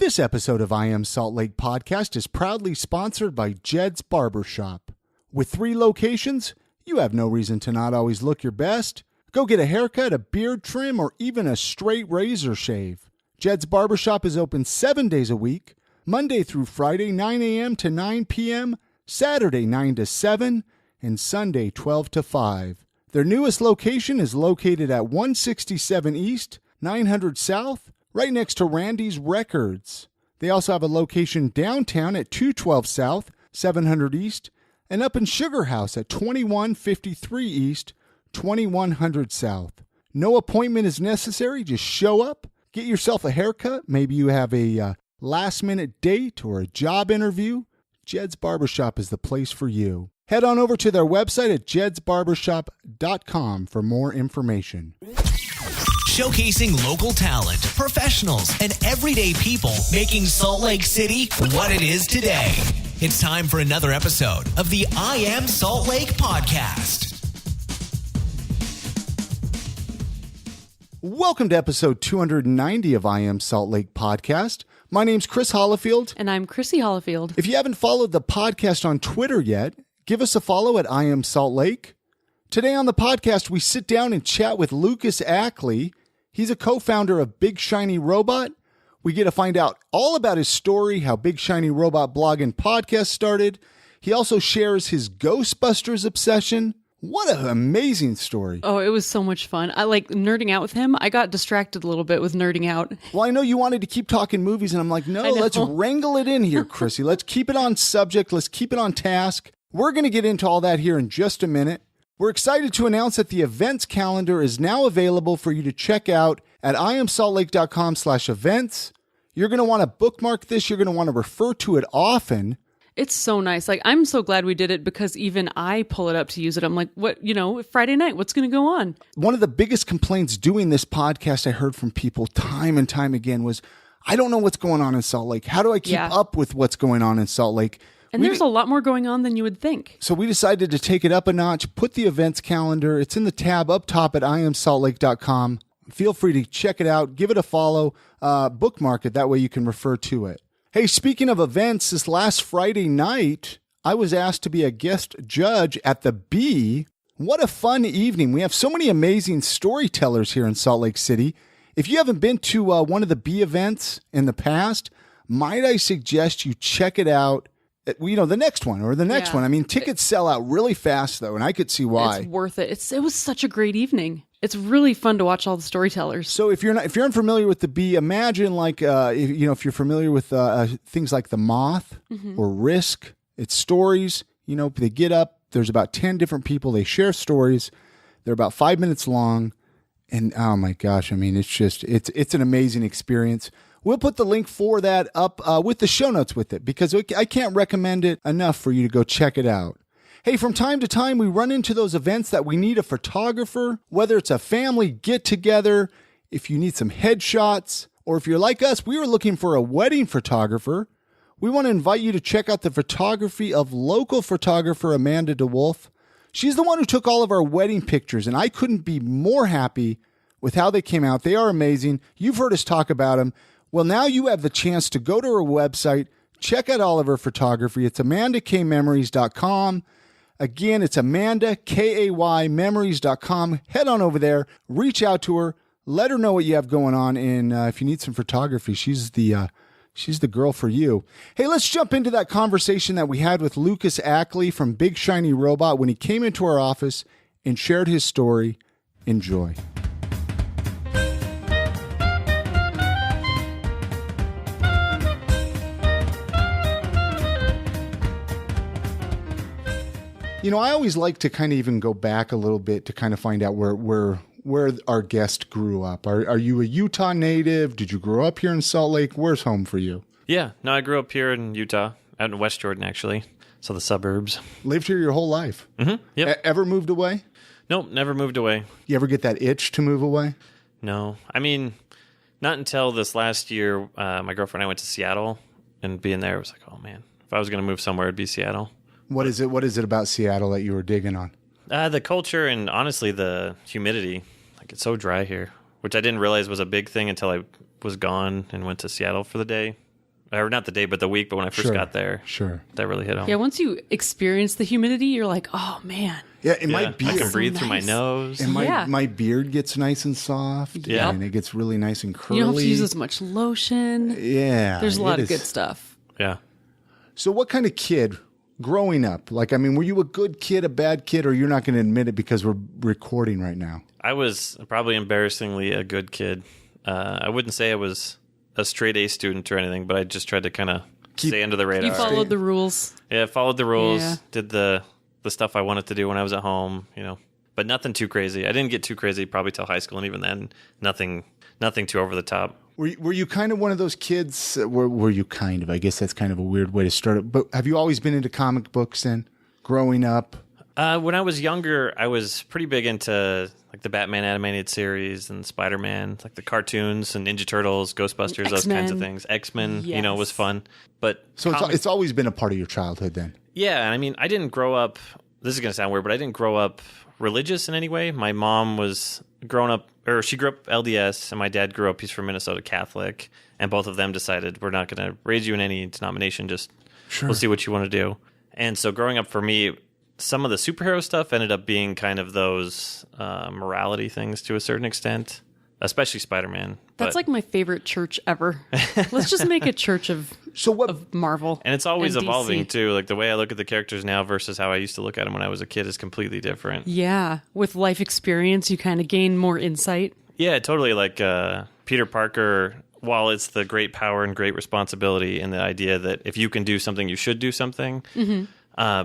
This episode of I Am Salt Lake Podcast is proudly sponsored by Jed's Barbershop. With 3 locations, you have no reason to not always look your best. Go get a haircut, a beard trim, or even a straight razor shave. Jed's Barbershop is open 7 days a week, Monday through Friday, 9 a.m. to 9 p.m., Saturday, 9 to 7, and Sunday, 12 to 5. Their newest location is located at 167 East, 900 South, right next to Randy's Records. They also have a location downtown at 212 South, 700 East, and up in Sugar House at 2153 East, 2100 South. No appointment is necessary. Just show up, get yourself a haircut. Maybe you have a last-minute date or a job interview. Jed's Barbershop is the place for you. Head on over to their website at jedsbarbershop.com for more information. Showcasing local talent, professionals, and everyday people making Salt Lake City what it is today. It's time for another episode of the I Am Salt Lake Podcast. Welcome to episode 290 of I Am Salt Lake Podcast. My name's Chris Hollifield. And I'm Chrissy Hollifield. If you haven't followed the podcast on Twitter yet, give us a follow at I Am Salt Lake. Today on the podcast, we sit down and chat with Lucas Ackley. He's a co-founder of Big Shiny Robot. We get to find out all about his story, how Big Shiny Robot blog and podcast started. He also shares his Ghostbusters obsession. What an amazing story. Oh, it was so much fun. I like nerding out with him. I got distracted a little bit with nerding out. Well, I know you wanted to keep talking movies, and I'm like, no, let's wrangle it in here, Chrissy. Let's keep it on subject. Let's keep it on task. We're going to get into all that here in just a minute. We're excited to announce that the events calendar is now available for you to check out at iamsaltlake.com/events. You're going to want to bookmark this. You're going to want to refer to it often. It's so nice. Like, I'm so glad we did it because even I pull it up to use it. I'm like, what, Friday night, what's going to go on? One of the biggest complaints doing this podcast I heard from people time and time again was, I don't know what's going on in Salt Lake. How do I keep up with what's going on in Salt Lake? And there's a lot more going on than you would think. So we decided to take it up a notch, put the events calendar. It's in the tab up top at iamsaltlake.com. Feel free to check it out. Give it a follow. Bookmark it. That way you can refer to it. Hey, speaking of events, this last Friday night, I was asked to be a guest judge at the Bee. What a fun evening. We have so many amazing storytellers here in Salt Lake City. If you haven't been to one of the Bee events in the past, might I suggest you check it out. The next one or the next one. I mean, tickets sell out really fast, though, and I could see why. It's worth it. It was such a great evening. It's really fun to watch all the storytellers. So if you're unfamiliar with the Bee, imagine if you're familiar with things like The Moth or Risk. It's stories. They get up. There's about 10 different people. They share stories. They're about 5 minutes long, and oh my gosh, I mean, it's an amazing experience. We'll put the link for that up with the show notes with it because I can't recommend it enough for you to go check it out. Hey, from time to time, we run into those events that we need a photographer, whether it's a family get-together, if you need some headshots, or if you're like us, we were looking for a wedding photographer. We want to invite you to check out the photography of local photographer Amanda DeWolf. She's the one who took all of our wedding pictures, and I couldn't be more happy with how they came out. They are amazing. You've heard us talk about them. Well, now you have the chance to go to her website, check out all of her photography. It's amandakmemories.com. Again, it's amandakaymemories.com. Head on over there, reach out to her, let her know what you have going on, and if you need some photography, she's the girl for you. Hey, let's jump into that conversation that we had with Lucas Ackley from Big Shiny Robot when he came into our office and shared his story. Enjoy. I always like to kind of even go back a little bit to kind of find out where our guest grew up. Are you a Utah native? Did you grow up here in Salt Lake? Where's home for you? Yeah, no, I grew up here in Utah, out in West Jordan, actually. So the suburbs. Lived here your whole life? Mm-hmm. Yep. Ever moved away? Nope, never moved away. You ever get that itch to move away? No. I mean, not until this last year, my girlfriend and I went to Seattle, and being there, it was like, oh man, if I was going to move somewhere, it'd be Seattle. What is it about Seattle that you were digging on? The culture and honestly the humidity. Like, it's so dry here, which I didn't realize was a big thing until I was gone and went to Seattle for the day. or not the day, but the week. But when I first got there, that really hit home. Yeah, once you experience the humidity, you're like, oh man. Yeah, and my beard. I can breathe so through my nice. nose. And my beard gets nice and soft. Yeah. And it gets really nice and curly. You don't have to use as much lotion. Yeah. There's a lot of good stuff. Yeah. So what kind of kid, growing up, like, I mean, were you a good kid, a bad kid, or you're not going to admit it because we're recording right now? I was probably embarrassingly a good kid. I wouldn't say I was a straight A student or anything, but I just tried to kind of stay under the radar. You followed the rules. Yeah, followed the rules, Yeah. did the stuff I wanted to do when I was at home, but nothing too crazy. I didn't get too crazy probably till high school, and even then, nothing too over the top. Were you kind of one of those kids? Were you kind of? I guess that's kind of a weird way to start it. But have you always been into comic books then, growing up? When I was younger, I was pretty big into like the Batman animated series and Spider-Man, like the cartoons and Ninja Turtles, Ghostbusters, those kinds of things. X-Men, Yes. was fun. But So it's always been a part of your childhood then? yeah, I mean, I didn't grow up, this is going to sound weird, but I didn't grow up religious in any way. My mom was she grew up LDS, and my dad grew up, he's from Minnesota, Catholic, and both of them decided, we're not going to raise you in any denomination, just we'll see what you want to do. And so growing up for me, some of the superhero stuff ended up being kind of those morality things to a certain extent, especially Spider-Man. That's like my favorite church ever. Let's just make a church of Marvel. And it's always and evolving DC. too. Like the way I look at the characters now versus how I used to look at them when I was a kid is completely different. Yeah, with life experience, you kind of gain more insight. Yeah, totally. Like Peter Parker, while it's the great power and great responsibility and the idea that if you can do something, you should do something.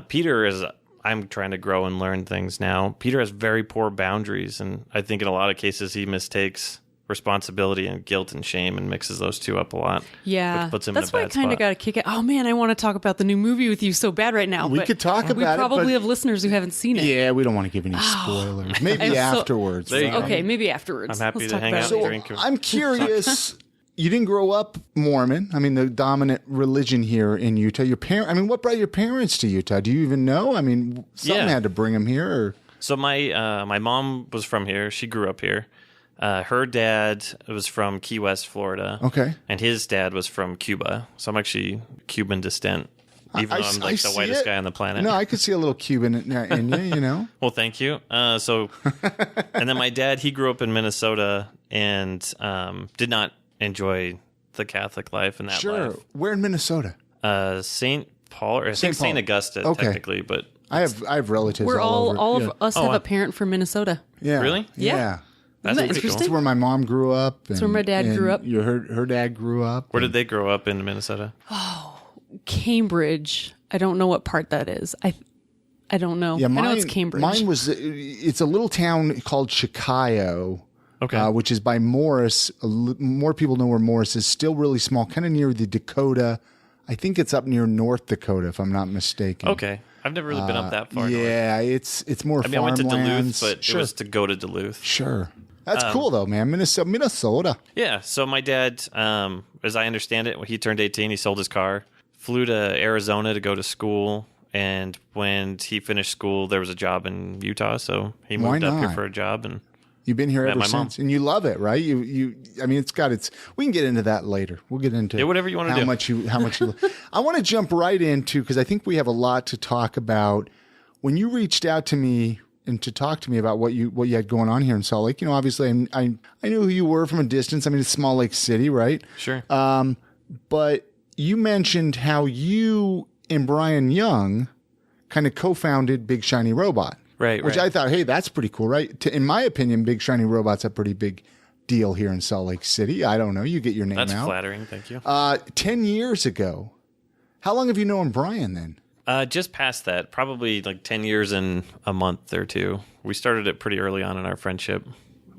Peter is... I'm trying to grow and learn things now. Peter has very poor boundaries, and I think in a lot of cases he mistakes responsibility and guilt and shame and mixes those two up a lot. Yeah, which puts him that's in a why I bad kind of spot. got a kick out. Oh man, I want to talk about the new movie with you so bad right now. We but could talk about we it, probably but- have listeners who haven't seen it. Yeah, we don't want to give any spoilers. Maybe I'm so- afterwards. There you go. Okay, maybe afterwards. I'm happy Let's to talk hang about out it. and So drink. I'm curious. You didn't grow up Mormon. I mean, the dominant religion here in Utah. What brought your parents to Utah? Do you even know? I mean, something Yeah. had to bring them here. Or... So my mom was from here. She grew up here. Her dad was from Key West, Florida. Okay. And his dad was from Cuba. So I'm actually Cuban descent, even though I'm like the see whitest it. guy on the planet. No, I could see a little Cuban in you, you know? Well, thank you. And then my dad, he grew up in Minnesota and did not enjoy the Catholic life and that Sure. life. Where in Minnesota? St. Paul, or I think Paul. St. Augusta, Okay. technically, but I have relatives We're all all over. of us have a parent from Minnesota. Yeah. Really? Yeah. that's Isn't that pretty interesting? That's where my mom grew up. That's where my dad grew up. Her dad grew up. Where did they grow up in Minnesota? Cambridge. I don't know what part that is. I don't know. Yeah, I know it's Cambridge. Mine was. It's a little town called Chicago. Okay. Which is by Morris. More people know where Morris is. Still really small, kind of near the Dakota. I think it's up near North Dakota, if I'm not mistaken. Okay. I've never really been up that far north. Yeah, it's more I mean, I went to Duluth, farmlands. but Sure. it was to go to Duluth. Sure. That's cool, though, man. Minnesota. Yeah. So my dad, as I understand it, when he turned 18, he sold his car, flew to Arizona to go to school. And when he finished school, there was a job in Utah. So he Why moved up here not? for a job. And You've been here Met ever my mom. since, and you love it, right? I mean, it's got its. We can get into that later. We'll get into whatever you wanna how do. much you. I want to jump right into because I think we have a lot to talk about. When you reached out to me and to talk to me about what you had going on here in Salt Lake, obviously I knew who you were from a distance. I mean, it's Small Lake City, right? sure. But you mentioned how you and Brian Young kind of co-founded Big Shiny Robot. Right, Which right. I thought, hey, that's pretty cool, right? In my opinion, Big Shiny Robot's a pretty big deal here in Salt Lake City. I don't know. You get your name That's out. flattering. Thank you. 10 years ago. How long have you known Brian then? Just past that, probably like 10 years and a month or two. We started it pretty early on in our friendship,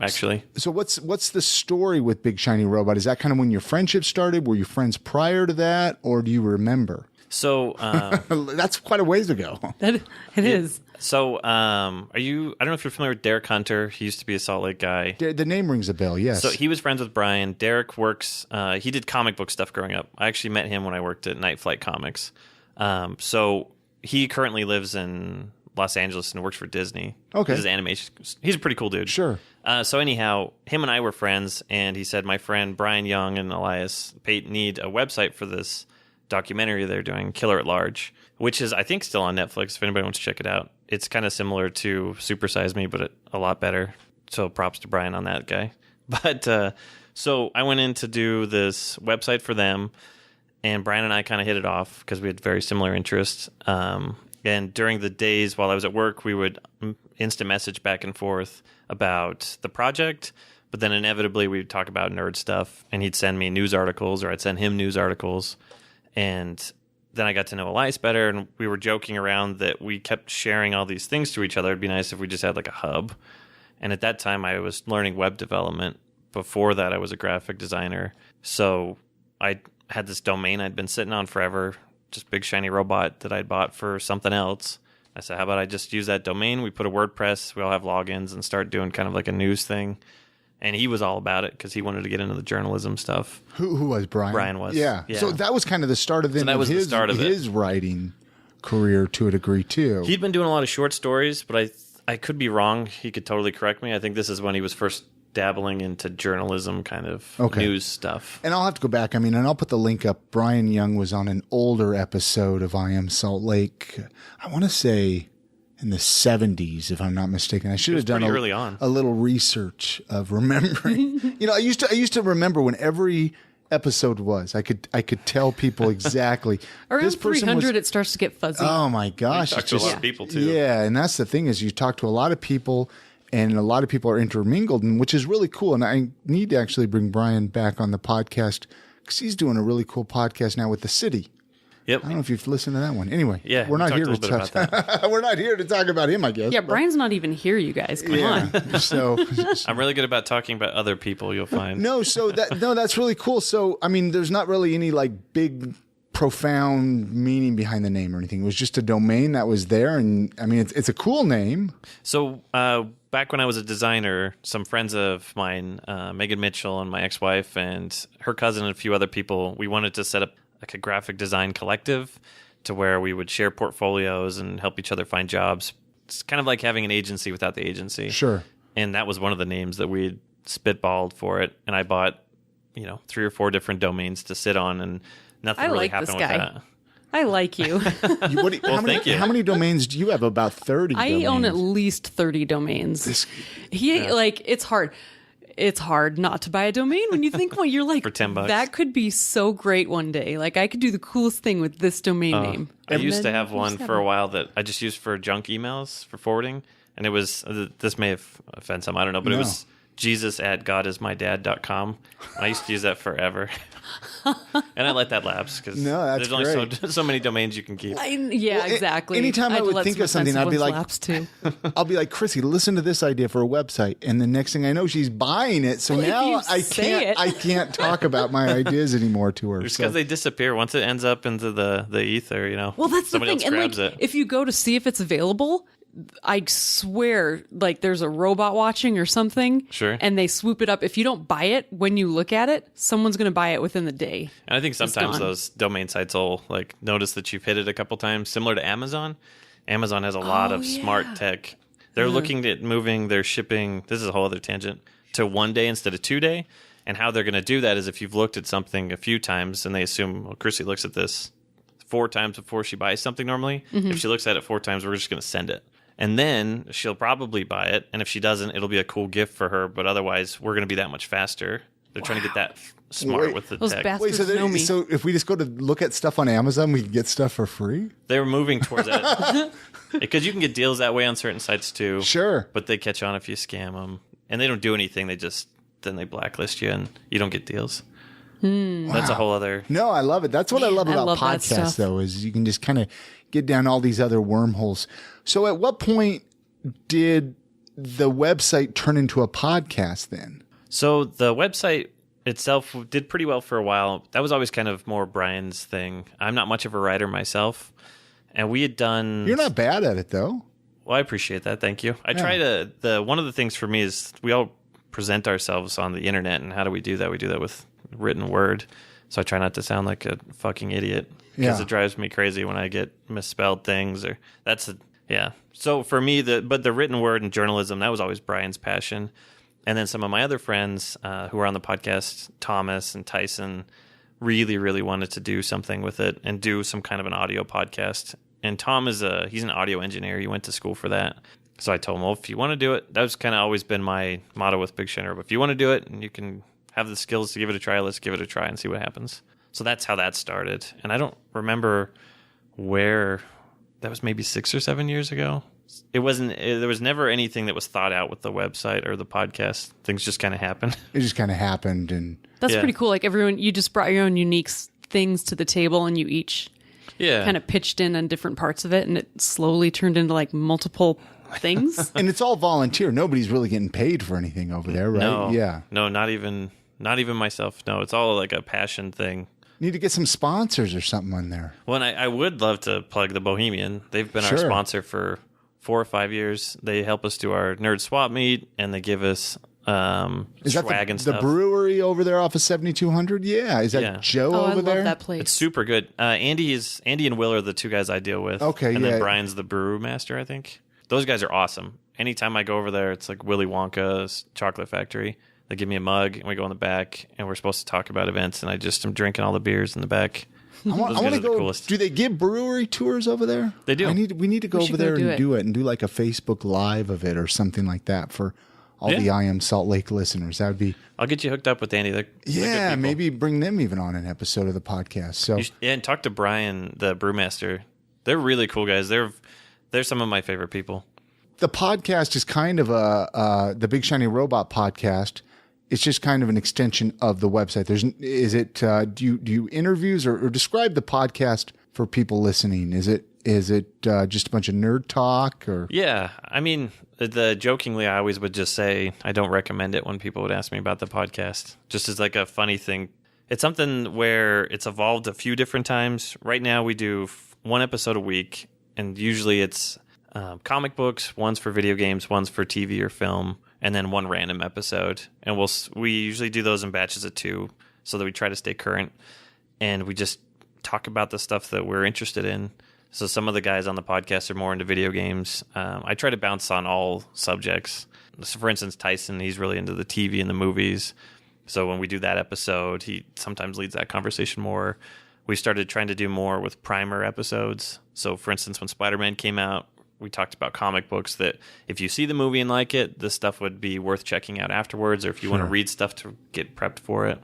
actually. So what's the story with Big Shiny Robot? Is that kind of when your friendship started? Were you friends prior to that? Or do you remember? So, That's quite a ways ago. It is. I don't know if you're familiar with Derek Hunter. He used to be a Salt Lake guy. The name rings a bell, yes. So he was friends with Brian. Derek works, he did comic book stuff growing up. I actually met him when I worked at Night Flight Comics. So he currently lives in Los Angeles and works for Disney. Okay. He's animation. He's a pretty cool dude. Sure. So anyhow, him and I were friends, and he said, my friend Brian Young and Elias Pate need a website for this documentary they're doing, Killer at Large, which is, I think, still on Netflix if anybody wants to check it out. It's kind of similar to Super Size Me, but a lot better. So props to Brian on that guy. But so I went in to do this website for them, and Brian and I kind of hit it off because we had very similar interests. And during the days while I was at work, we would instant message back and forth about the project, but then inevitably we'd talk about nerd stuff, and he'd send me news articles, or I'd send him news articles. And then I got to know Elias better, and we were joking around that we kept sharing all these things to each other. It'd be nice if we just had like a hub. And at that time, I was learning web development. Before that, I was a graphic designer. So I had this domain I'd been sitting on forever, just big shiny robot that I'd bought for something else. I said, how about I just use that domain? We put a WordPress, we all have logins, and start doing kind of like a news thing. And he was all about it because he wanted to get into the journalism stuff. Who was Brian? Brian was. Yeah. So that was kind of the start of, his writing career to a degree, too. He'd been doing a lot of short stories, but I could be wrong. He could totally correct me. I think this is when he was first dabbling into journalism kind of news stuff. And I'll have to go back. I mean, and I'll put the link up. Brian Young was on an older episode of I Am Salt Lake. I want to say in the 70s, if I'm not mistaken. I should have done early on. A little research of remembering. I used to remember when every episode was. I could tell people exactly. Around this person 300, it starts to get fuzzy. Oh my gosh! You talk to a lot of people too. Yeah, and that's the thing is you talk to a lot of people, and a lot of people are intermingled, and which is really cool. And I need to actually bring Brian back on the podcast because he's doing a really cool podcast now with the city. Yep. I don't know if you've listened to that one. Anyway, yeah, we're not here to talk about that. We're not here to talk about him, I guess. Yeah, Brian's not even here, you guys. Come on. So I'm really good about talking about other people, you'll find. That's really cool. So I mean, there's not really any like big profound meaning behind the name or anything. It was just a domain that was there, and I mean, it's a cool name. So back when I was a designer, some friends of mine, Megan Mitchell and my ex-wife and her cousin and a few other people, we wanted to set up like a graphic design collective to where we would share portfolios and help each other find jobs. It's kind of like having an agency without the agency. Sure. And that was one of the names that we spitballed for it. And I bought, 3 or 4 different domains to sit on, and nothing really happened with that. I like you. Thank you. How many domains do you have? About 30 I own at least 30 domains. It's hard. It's hard not to buy a domain when you think, well, you're like, for $10. That could be so great one day. Like, I could do the coolest thing with this domain name. I used to have one for a while that I just used for junk emails for forwarding. And it was, this may have offended some, I don't know, but it was jesus@godismydad.com. I used to use that forever. And I let that lapse because there's only so many domains you can keep. Exactly. Anytime I would think of something, I'd be like, I'll be like, Chrissy, listen to this idea for a website. And the next thing I know, she's buying it. So now I can't talk about my ideas anymore to her. It's because they disappear once it ends up into the ether, Well, that's the thing. And grabs it. If you go to see if it's available, I swear, like there's a robot watching or something. Sure. And they swoop it up. If you don't buy it when you look at it, someone's going to buy it within the day. And I think sometimes those domain sites will notice that you've hit it a couple times, similar to Amazon. Amazon has a lot of smart tech. They're looking at moving their shipping. This is a whole other tangent to 1 day instead of 2 day. And how they're going to do that is if you've looked at something a few times and they assume, well, Chrissy looks at this 4 times before she buys something normally. Mm-hmm. If she looks at it 4 times, we're just going to send it. And then she'll probably buy it. And if she doesn't, it'll be a cool gift for her. But otherwise, we're going to be that much faster. They're trying to get that smart with the those tech. Bastards know me. So if we just go to look at stuff on Amazon, we can get stuff for free? They're moving towards that. Because you can get deals that way on certain sites too. Sure. But they catch on if you scam them. And they don't do anything. Then they blacklist you and you don't get deals. That's a whole other... No, I love it. That's what I love about podcasts, though, is you can just kind of get down all these other wormholes. So at what point did the website turn into a podcast then? So the website itself did pretty well for a while. That was always kind of more Brian's thing. I'm not much of a writer myself. And we had done... You're not bad at it, though. Well, I appreciate that. Thank you. I try to... One of the things for me is we all present ourselves on the internet. And how do we do that? We do that with written word. So I try not to sound like a fucking idiot. Because it drives me crazy when I get misspelled things. Or Yeah. So for me, but the written word and journalism, that was always Brian's passion. And then some of my other friends who were on the podcast, Thomas and Tyson, really, really wanted to do something with it and do some kind of an audio podcast. And Tom he's an audio engineer. He went to school for that. So I told him, well, if you want to do it, that was kind of always been my motto with Big Shiny Robot. If you want to do it and you can have the skills to give it a try, let's give it a try and see what happens. So that's how that started. And I don't remember where, that was maybe 6 or 7 years ago. There was never anything that was thought out with the website or the podcast. Things just kind of happened. It just kind of happened. And That's pretty cool. Like everyone, you just brought your own unique things to the table and you each kind of pitched in on different parts of it, and it slowly turned into like multiple things. And it's all volunteer. Nobody's really getting paid for anything over there, right? No, yeah. No, not even myself. No, it's all like a passion thing. Need to get some sponsors or something on there. Well, and I would love to plug the Bohemian. They've been our sponsor for 4 or 5 years. They help us do our nerd swap meet, and they give us is swag that and stuff. The brewery over there off of 7200? Yeah. Is that Joe over I love there? that place. It's super good. Andy and Will are the two guys I deal with. Okay, and then Brian's the brew master, I think. Those guys are awesome. Anytime I go over there, it's like Willy Wonka's chocolate factory. They give me a mug, and we go in the back, and we're supposed to talk about events, and I just am drinking all the beers in the back. I want to go. Coolest. Do they give brewery tours over there? They do. We need to go over there and do it and do like a Facebook Live of it or something like that for all the I Am Salt Lake listeners. That would be. I'll get you hooked up with Andy. They're good people. Maybe bring them even on an episode of the podcast. So and talk to Brian, the brewmaster. They're really cool guys. They're some of my favorite people. The podcast is kind of the Big Shiny Robot podcast. It's just kind of an extension of the website. Do you interviews or describe the podcast for people listening? Is it just a bunch of nerd talk or? Yeah. I mean, jokingly, I always would just say, I don't recommend it when people would ask me about the podcast, just as like a funny thing. It's something where it's evolved a few different times. Right now we do 1 episode a week, and usually it's comic books, one's for video games, one's for TV or film, and then 1 random episode. And we usually do those in batches of 2 so that we try to stay current. And we just talk about the stuff that we're interested in. So some of the guys on the podcast are more into video games. I try to bounce on all subjects. So for instance, Tyson, he's really into the TV and the movies. So when we do that episode, he sometimes leads that conversation more. We started trying to do more with primer episodes. So for instance, when Spider-Man came out, we talked about comic books that if you see the movie and like it, this stuff would be worth checking out afterwards, or if you want to read stuff to get prepped for it.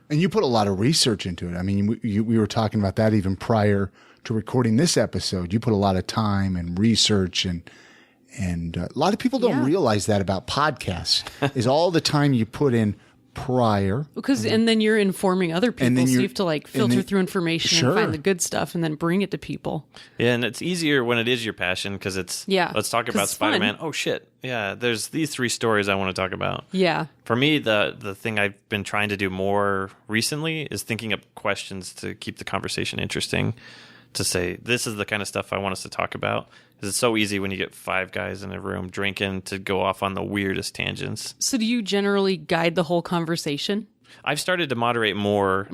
And you put a lot of research into it. I mean, we were talking about that even prior to recording this episode. You put a lot of time and research, and a lot of people don't realize that about podcasts is all the time you put in prior. And then you're informing other people, so you have to like filter through information and find the good stuff and then bring it to people. Yeah, and it's easier when it is your passion because it's, let's talk about Spider-Man. Oh, shit. Yeah, there's these 3 stories I want to talk about. Yeah. For me, the thing I've been trying to do more recently is thinking up questions to keep the conversation interesting, to say, this is the kind of stuff I want us to talk about. Because it's so easy when you get 5 guys in a room drinking to go off on the weirdest tangents. So do you generally guide the whole conversation? I've started to moderate more.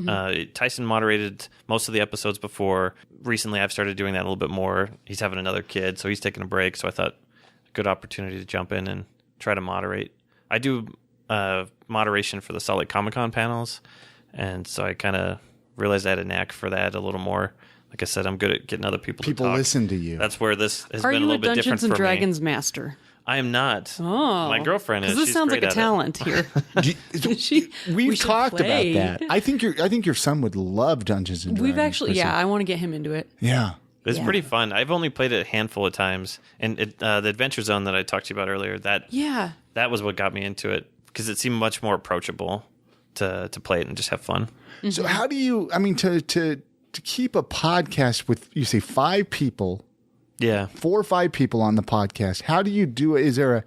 Tyson moderated most of the episodes before. Recently, I've started doing that a little bit more. He's having another kid, so he's taking a break. So I thought, a good opportunity to jump in and try to moderate. I do moderation for the Salt Lake Comic-Con panels, and so I kind of realized I had a knack for that a little more. Like I said, I'm good at getting other people to talk. Listen to you. That's where this has been a little bit different for me. Are you a Dungeons and Dragons master? I am not. Oh. My girlfriend is. This sounds like a talent here. We've talked about that. I think your son would love Dungeons and Dragons. We've actually, I want to get him into it. Yeah. It's pretty fun. I've only played it a handful of times. And the Adventure Zone that I talked to you about earlier, that was what got me into it, because it seemed much more approachable to play it and just have fun. Mm-hmm. So how do you, to keep a podcast with, you say 5 people, 4 or 5 people on the podcast, how do you do it? Is there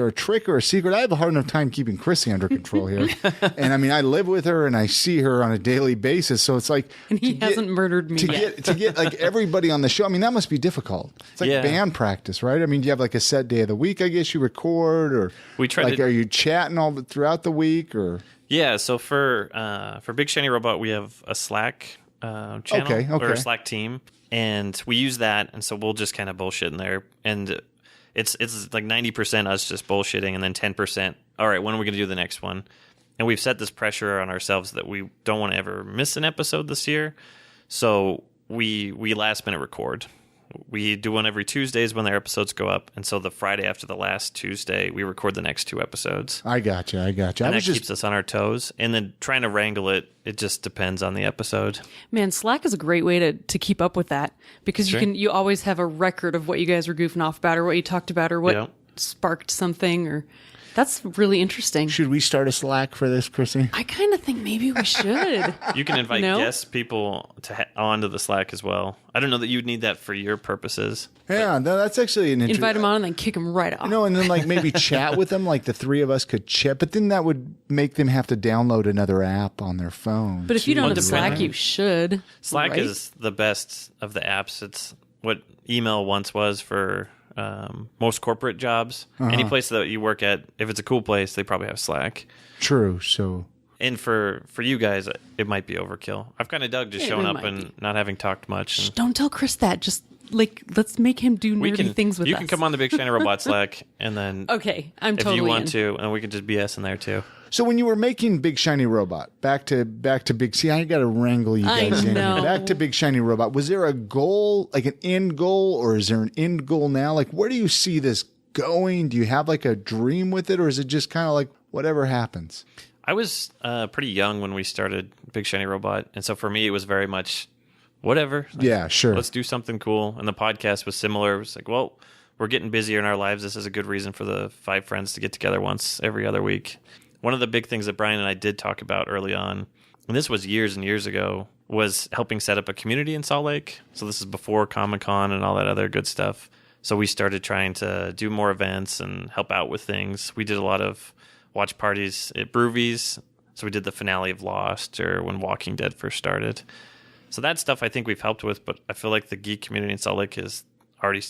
a trick or a secret? I have a hard enough time keeping Chrissy under control here. And I live with her and I see her on a daily basis. So it's like, and he hasn't murdered me yet. To get like everybody on the show. That must be difficult. It's like band practice, right? Do you have like a set day of the week, I guess you record, or are you chatting throughout the week, or? Yeah. So for Big Shiny Robot, we have a Slack channel or Slack team, and we use that, and so we'll just kind of bullshit in there, and it's like 90% us just bullshitting, and then 10%, all right, when are we going to do the next one? And we've set this pressure on ourselves that we don't want to ever miss an episode this year, so we last minute record. We do one every Tuesdays when their episodes go up, and so the Friday after the last Tuesday, we record the next 2 episodes. I gotcha. And that keeps us on our toes. And then trying to wrangle it, it just depends on the episode. Man, Slack is a great way to keep up with that, because you always have a record of what you guys were goofing off about, or what you talked about, or what sparked something, or... That's really interesting. Should we start a Slack for this, Chrissy? I kind of think maybe we should. You can invite guest people onto the Slack as well. I don't know that you'd need that for your purposes. Yeah, no, that's actually an interesting... Invite them on and then kick them right off. No, and then like maybe chat with them, like the 3 of us could chat, but then that would make them have to download another app on their phone. But if you don't have Slack, you should. Slack is the best of the apps. It's what email once was for... most corporate jobs. Any place that you work at, if it's a cool place, they probably have Slack. True. So, and for you guys, it might be overkill. I've kind of dug just showing up and not having talked much. Shh, don't tell Chris that. Just let's make him do nerdy things with us. You can come on the Big Shiny Robot Slack, and then I'm totally if you want in. to, and we can just BS in there too. So when you were making Big Shiny Robot, back to Big... See, I got to wrangle you guys in. Back to Big Shiny Robot. Was there a goal, like an end goal, or is there an end goal now? Like, where do you see this going? Do you have like a dream with it, or is it just kind of like whatever happens? I was pretty young when we started Big Shiny Robot, and so for me, it was very much whatever. Like, yeah, sure. Let's do something cool. And the podcast was similar. It was like, well, we're getting busier in our lives. This is a good reason for the 5 friends to get together once every other week. One of the big things that Brian and I did talk about early on, and this was years and years ago, was helping set up a community in Salt Lake. So this is before Comic-Con and all that other good stuff. So we started trying to do more events and help out with things. We did a lot of watch parties at Broovies. So we did the finale of Lost, or when Walking Dead first started. So that stuff I think we've helped with, but I feel like the geek community in Salt Lake has already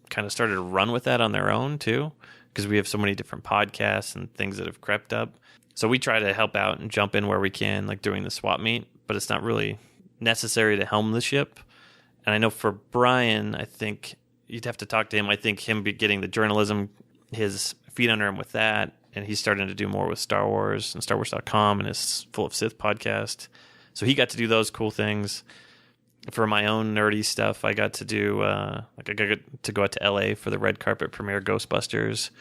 kind of started to run with that on their own too, because we have so many different podcasts and things that have crept up. So we try to help out and jump in where we can, like doing the swap meet, but it's not really necessary to helm the ship. And I know for Brian, I think you'd have to talk to him. I think him getting the journalism, his feet under him with that, and he's starting to do more with Star Wars and StarWars.com and his Full of Sith podcast. So he got to do those cool things. For my own nerdy stuff, I got to do, I got to go out to LA for the red carpet premiere Ghostbusters,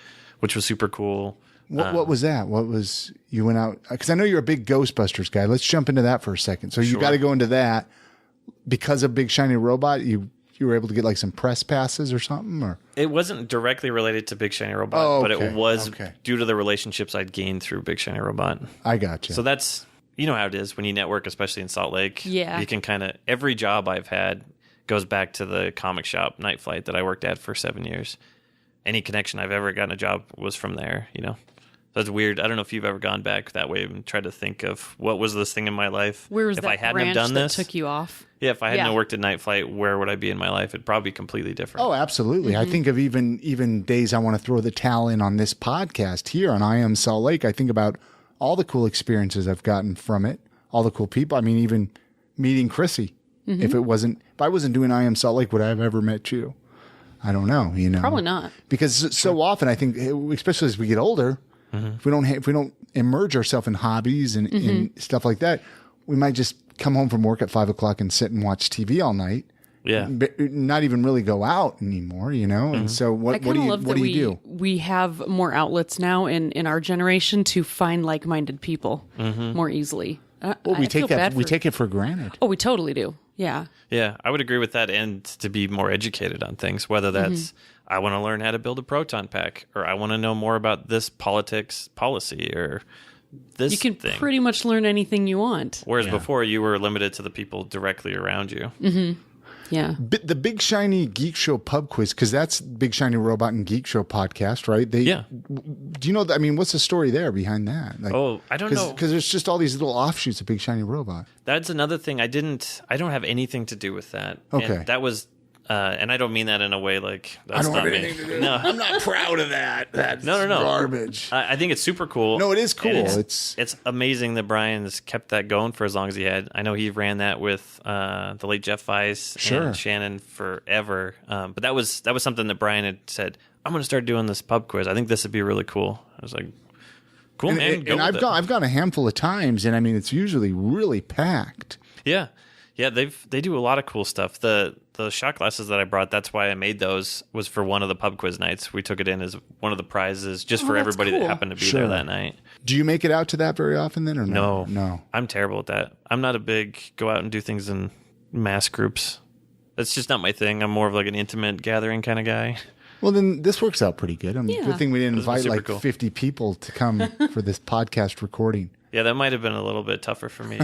which was super cool. What was that? What was, you went out, because I know you're a big Ghostbusters guy. Let's jump into that for a second. So you got to go into that because of Big Shiny Robot. You were able to get like some press passes or something, or it wasn't directly related to Big Shiny Robot, but it was due to the relationships I'd gained through Big Shiny Robot. I got you. So that's, you know how it is when you network, especially in Salt Lake. Yeah, you can kind of, every job I've had goes back to the comic shop Night Flight that I worked at for 7 years. Any connection I've ever gotten a job was from there, you know. That's weird. I don't know if you've ever gone back that way and tried to think of what was this thing in my life. Where was if that I hadn't branch have done that this, took you off? Yeah, if I hadn't worked at Night Flight, where would I be in my life? It'd probably be completely different. Oh, absolutely. I think of even days I want to throw the towel in on this podcast here on I Am Salt Lake. I think about all the cool experiences I've gotten from it, all the cool people. I mean, even meeting Chrissy. If I wasn't doing I Am Salt Lake, would I have ever met you? I don't know. You know, probably not. Because so often I think, especially as we get older, if we don't immerse ourselves in hobbies and in stuff like that, we might just come home from work at 5 o'clock and sit and watch TV all night. Yeah, not even really go out anymore, you know. And so what do you do? We have more outlets now in our generation to find like-minded people more easily. We take it for granted. Oh, we totally do. Yeah. Yeah, I would agree with that, and to be more educated on things, whether that's I want to learn how to build a proton pack, or I want to know more about this policy, or this You can thing. pretty much learn anything you want. Whereas before, you were limited to the people directly around you. Yeah. The Big Shiny Geek Show pub quiz, because that's Big Shiny Robot and Geek Show podcast, right? Do you know, I mean, what's the story there behind that? Like, I don't know. Because there's just all these little offshoots of Big Shiny Robot. That's another thing. I don't have anything to do with that. Okay. And that was And I don't mean that in a way like that's I don't not have me. anything to do. No, I'm not proud of that. That's no. garbage. I think it's super cool. No, it is cool. And It's it's amazing that Brian's kept that going for as long as he had. I know he ran that with the late Jeff Weiss and Shannon forever. But that was something that Brian had said, I'm going to start doing this pub quiz. I think this would be really cool. I was like, cool, man. And I've gone a handful of times, and I mean, it's usually really packed. Yeah. They do a lot of cool stuff. The shot glasses that I brought, that's why I made those, was for one of the pub quiz nights. We took it in as one of the prizes just for everybody that happened to be there that night. Do you make it out to that very often then, or no? No. I'm terrible at that. I'm not a big go out and do things in mass groups. That's just not my thing. I'm more of like an intimate gathering kind of guy. Well, then this works out pretty good. I mean, good thing we didn't invite like cool. 50 people to come for this podcast recording. Yeah, that might have been a little bit tougher for me.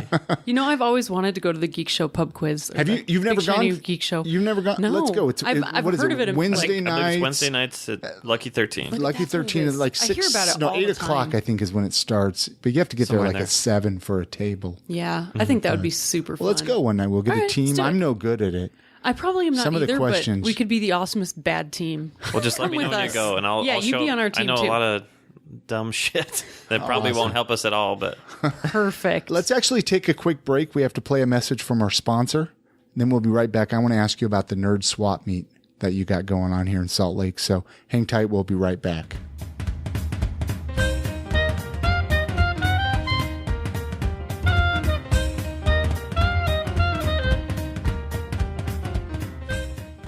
I've always wanted to go to the Geek Show pub quiz. Have you? You've never gone? Geek Show. You've never gone? No. Let's go. I've what is heard it? of it. Wednesday nights. I believe it's Wednesday nights at Lucky 13. Lucky 13 is like 6. I hear about it all 8 the o'clock. time. I think is when it starts. But you have to get Somewhere there like at 7 for a table. Yeah, I think that would be super fun. Well, let's go one night. We'll get All a right, team. let's do it. I'm no good at it. I probably am not Some of the either, questions- but we could be the awesomest bad team. Well, just let me know with when you us. go, and I'll Yeah, I'll you show. be on our team I know too. a lot of dumb shit that probably won't help us at all, but Perfect. Let's actually take a quick break. We have to play a message from our sponsor. Then we'll be right back. I want to ask you about the Nerd Swap Meet that you got going on here in Salt Lake. So hang tight. We'll be right back.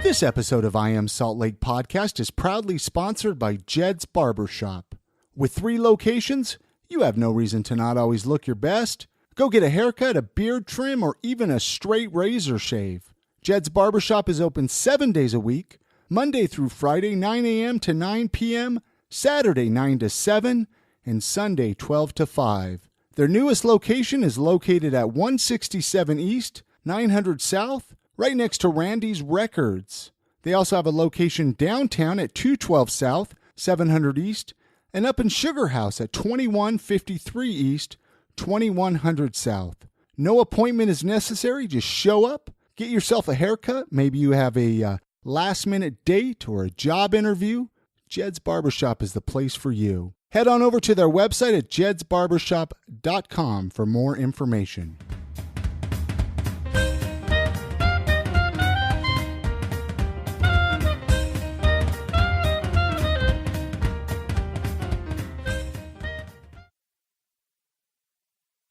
This episode of I Am Salt Lake Podcast is proudly sponsored by Jed's Barbershop. With 3 locations, you have no reason to not always look your best. Go get a haircut, a beard trim, or even a straight razor shave. Jed's Barbershop is open 7 days a week, Monday through Friday, 9 a.m. to 9 p.m., Saturday, 9 to 7, and Sunday, 12 to 5. Their newest location is located at 167 East, 900 South, right next to Randy's Records. They also have a location downtown at 212 South, 700 East, and up in Sugar House at 2153 East, 2100 South. No appointment is necessary. Just show up, get yourself a haircut. Maybe you have a last-minute date or a job interview. Jed's Barbershop is the place for you. Head on over to their website at jedsbarbershop.com for more information.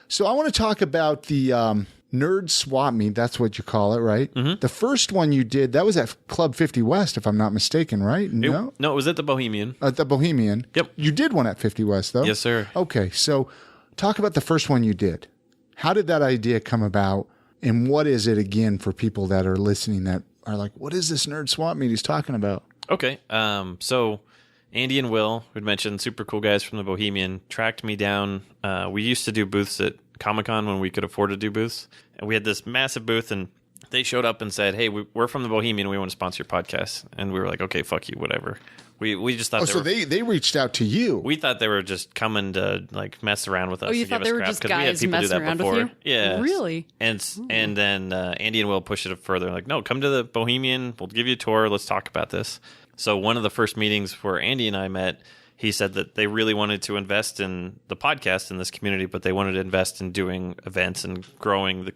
So I want to talk about the Nerd Swap Meet. That's what you call it, right? Mm-hmm. The first one you did, that was at Club 50 West, if I'm not mistaken, right? No, it was at the Bohemian. At the Bohemian. Yep. You did one at 50 West, though? Yes, sir. Okay, so talk about the first one you did. How did that idea come about, and what is it, again, for people that are listening that are like, what is this Nerd Swap Meet he's talking about? Okay, so Andy and Will, who'd mentioned, super cool guys from the Bohemian, tracked me down. We used to do booths at Comic-Con when we could afford to do booths. And we had this massive booth, and they showed up and said, hey, we're from the Bohemian. We want to sponsor your podcast. And we were like, okay, fuck you, whatever. We just thought they reached out to you. We thought they were just coming to like mess around with us. Oh, you and thought give they us were crap, just 'cause we had guys people do messing that around before. with you? Yeah. Really? And then Andy and Will pushed it further. Like, no, come to the Bohemian. We'll give you a tour. Let's talk about this. So one of the first meetings where Andy and I met, he said that they really wanted to invest in the podcast in this community, but they wanted to invest in doing events and growing the...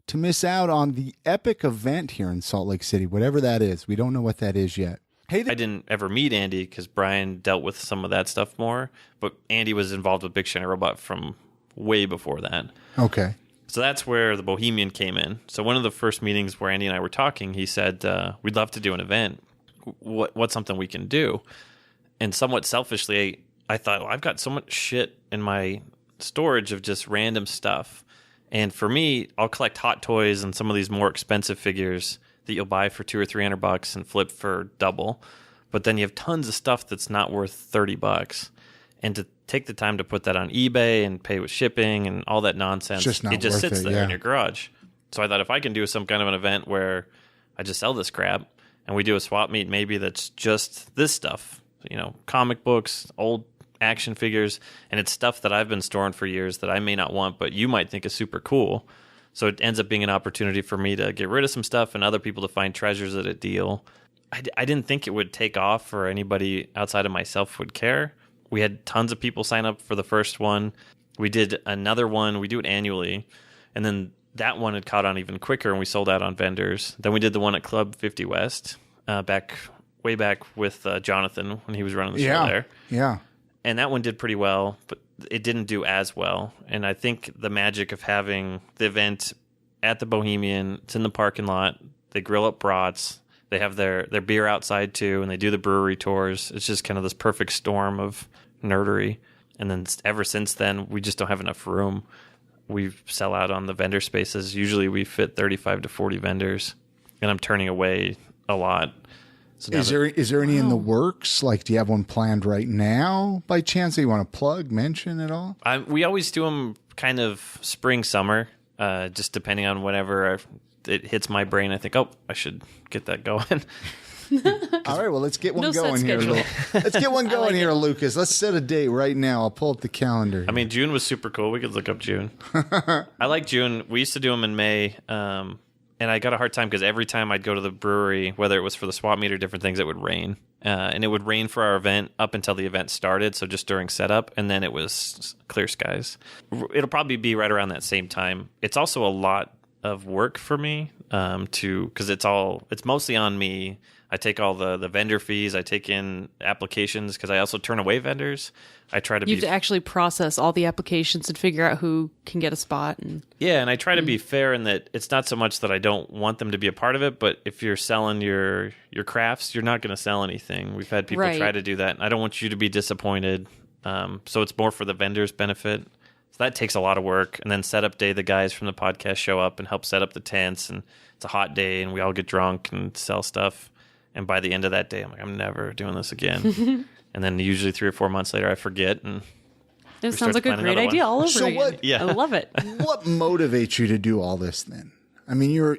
To miss out on the epic event here in Salt Lake City, whatever that is. We don't know what that is yet. Hey, I didn't ever meet Andy because Brian dealt with some of that stuff more, but Andy was involved with Big Shiny Robot from way before that. Okay. So that's where the Bohemian came in. So one of the first meetings where Andy and I were talking, he said, we'd love to do an event. What's something we can do? And somewhat selfishly, I thought, well, I've got so much shit in my storage of just random stuff. And for me, I'll collect Hot Toys and some of these more expensive figures that you'll buy for $200 or $300 and flip for double. But then you have tons of stuff that's not worth $30. And to take the time to put that on eBay and pay with shipping and all that nonsense, it just sits there in your garage. So I thought if I can do some kind of an event where I just sell this crap and we do a swap meet maybe that's just this stuff, you know, comic books, old action figures, and it's stuff that I've been storing for years that I may not want, but you might think is super cool. So it ends up being an opportunity for me to get rid of some stuff and other people to find treasures at a deal. I didn't think it would take off or anybody outside of myself would care. We had tons of people sign up for the first one. We did another one. We do it annually. And then that one had caught on even quicker, and we sold out on vendors. Then we did the one at Club 50 West, way back with Jonathan when he was running the show there. Yeah. And that one did pretty well, but it didn't do as well. And I think the magic of having the event at the Bohemian, it's in the parking lot, they grill up brats, they have their beer outside too, and they do the brewery tours. It's just kind of this perfect storm of nerdery. And then ever since then, we just don't have enough room. We sell out on the vendor spaces. Usually we fit 35 to 40 vendors, and I'm turning away a lot. So is there any in the works? Like, do you have one planned right now by chance that you want to plug, mention at all? We always do them kind of spring, summer, just depending on whenever it hits my brain. I think, I should get that going. All right, well, let's get one going here. Let's get one going here, Lucas. Let's set a date right now. I'll pull up the calendar. I mean, June was super cool. We could look up June. I like June. We used to do them in May, and I got a hard time because every time I'd go to the brewery, whether it was for the swap meet or different things, it would rain. And it would rain for our event up until the event started, so just during setup, and then it was clear skies. It'll probably be right around that same time. It's also a lot of work for me because it's mostly on me. I take all the vendor fees. I take in applications because I also turn away vendors. I try to You have to actually process all the applications and figure out who can get a spot. And I try to be fair in that it's not so much that I don't want them to be a part of it, but if you're selling your crafts, you're not going to sell anything. We've had people try to do that. I don't want you to be disappointed. So it's more for the vendor's benefit. So that takes a lot of work. And then setup day, the guys from the podcast show up and help set up the tents. And it's a hot day, and we all get drunk and sell stuff. And by the end of that day, I'm like, I'm never doing this again. And then usually 3 or 4 months later, I forget. And it sounds like a great idea all over again. I love it. What motivates you to do all this then? I mean, you're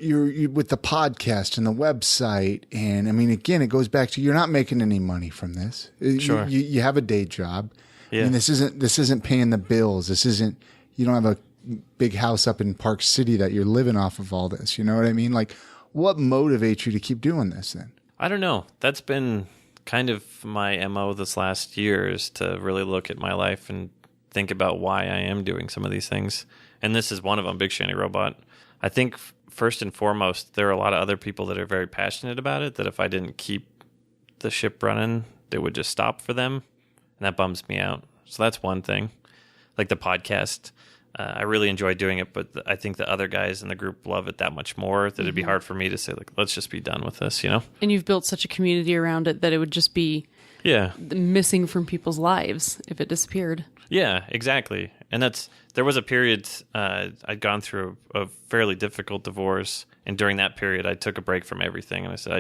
with the podcast and the website. And I mean, again, it goes back to you're not making any money from this. Sure. You have a day job. Yeah. I mean, this isn't paying the bills. You don't have a big house up in Park City that you're living off of all this. You know what I mean? Like, what motivates you to keep doing this then? I don't know. That's been kind of my MO this last year, is to really look at my life and think about why I am doing some of these things. And this is one of them, Big Shiny Robot. I think first and foremost, there are a lot of other people that are very passionate about it, that if I didn't keep the ship running, it would just stop for them. And that bums me out. So that's one thing. Like the podcast, I really enjoy doing it, but I think the other guys in the group love it that much more that it'd be hard for me to say, like, let's just be done with this, you know? And you've built such a community around it that it would just be missing from people's lives if it disappeared. Yeah, exactly. And there was a period I'd gone through a fairly difficult divorce, and during that period, I took a break from everything, and I said,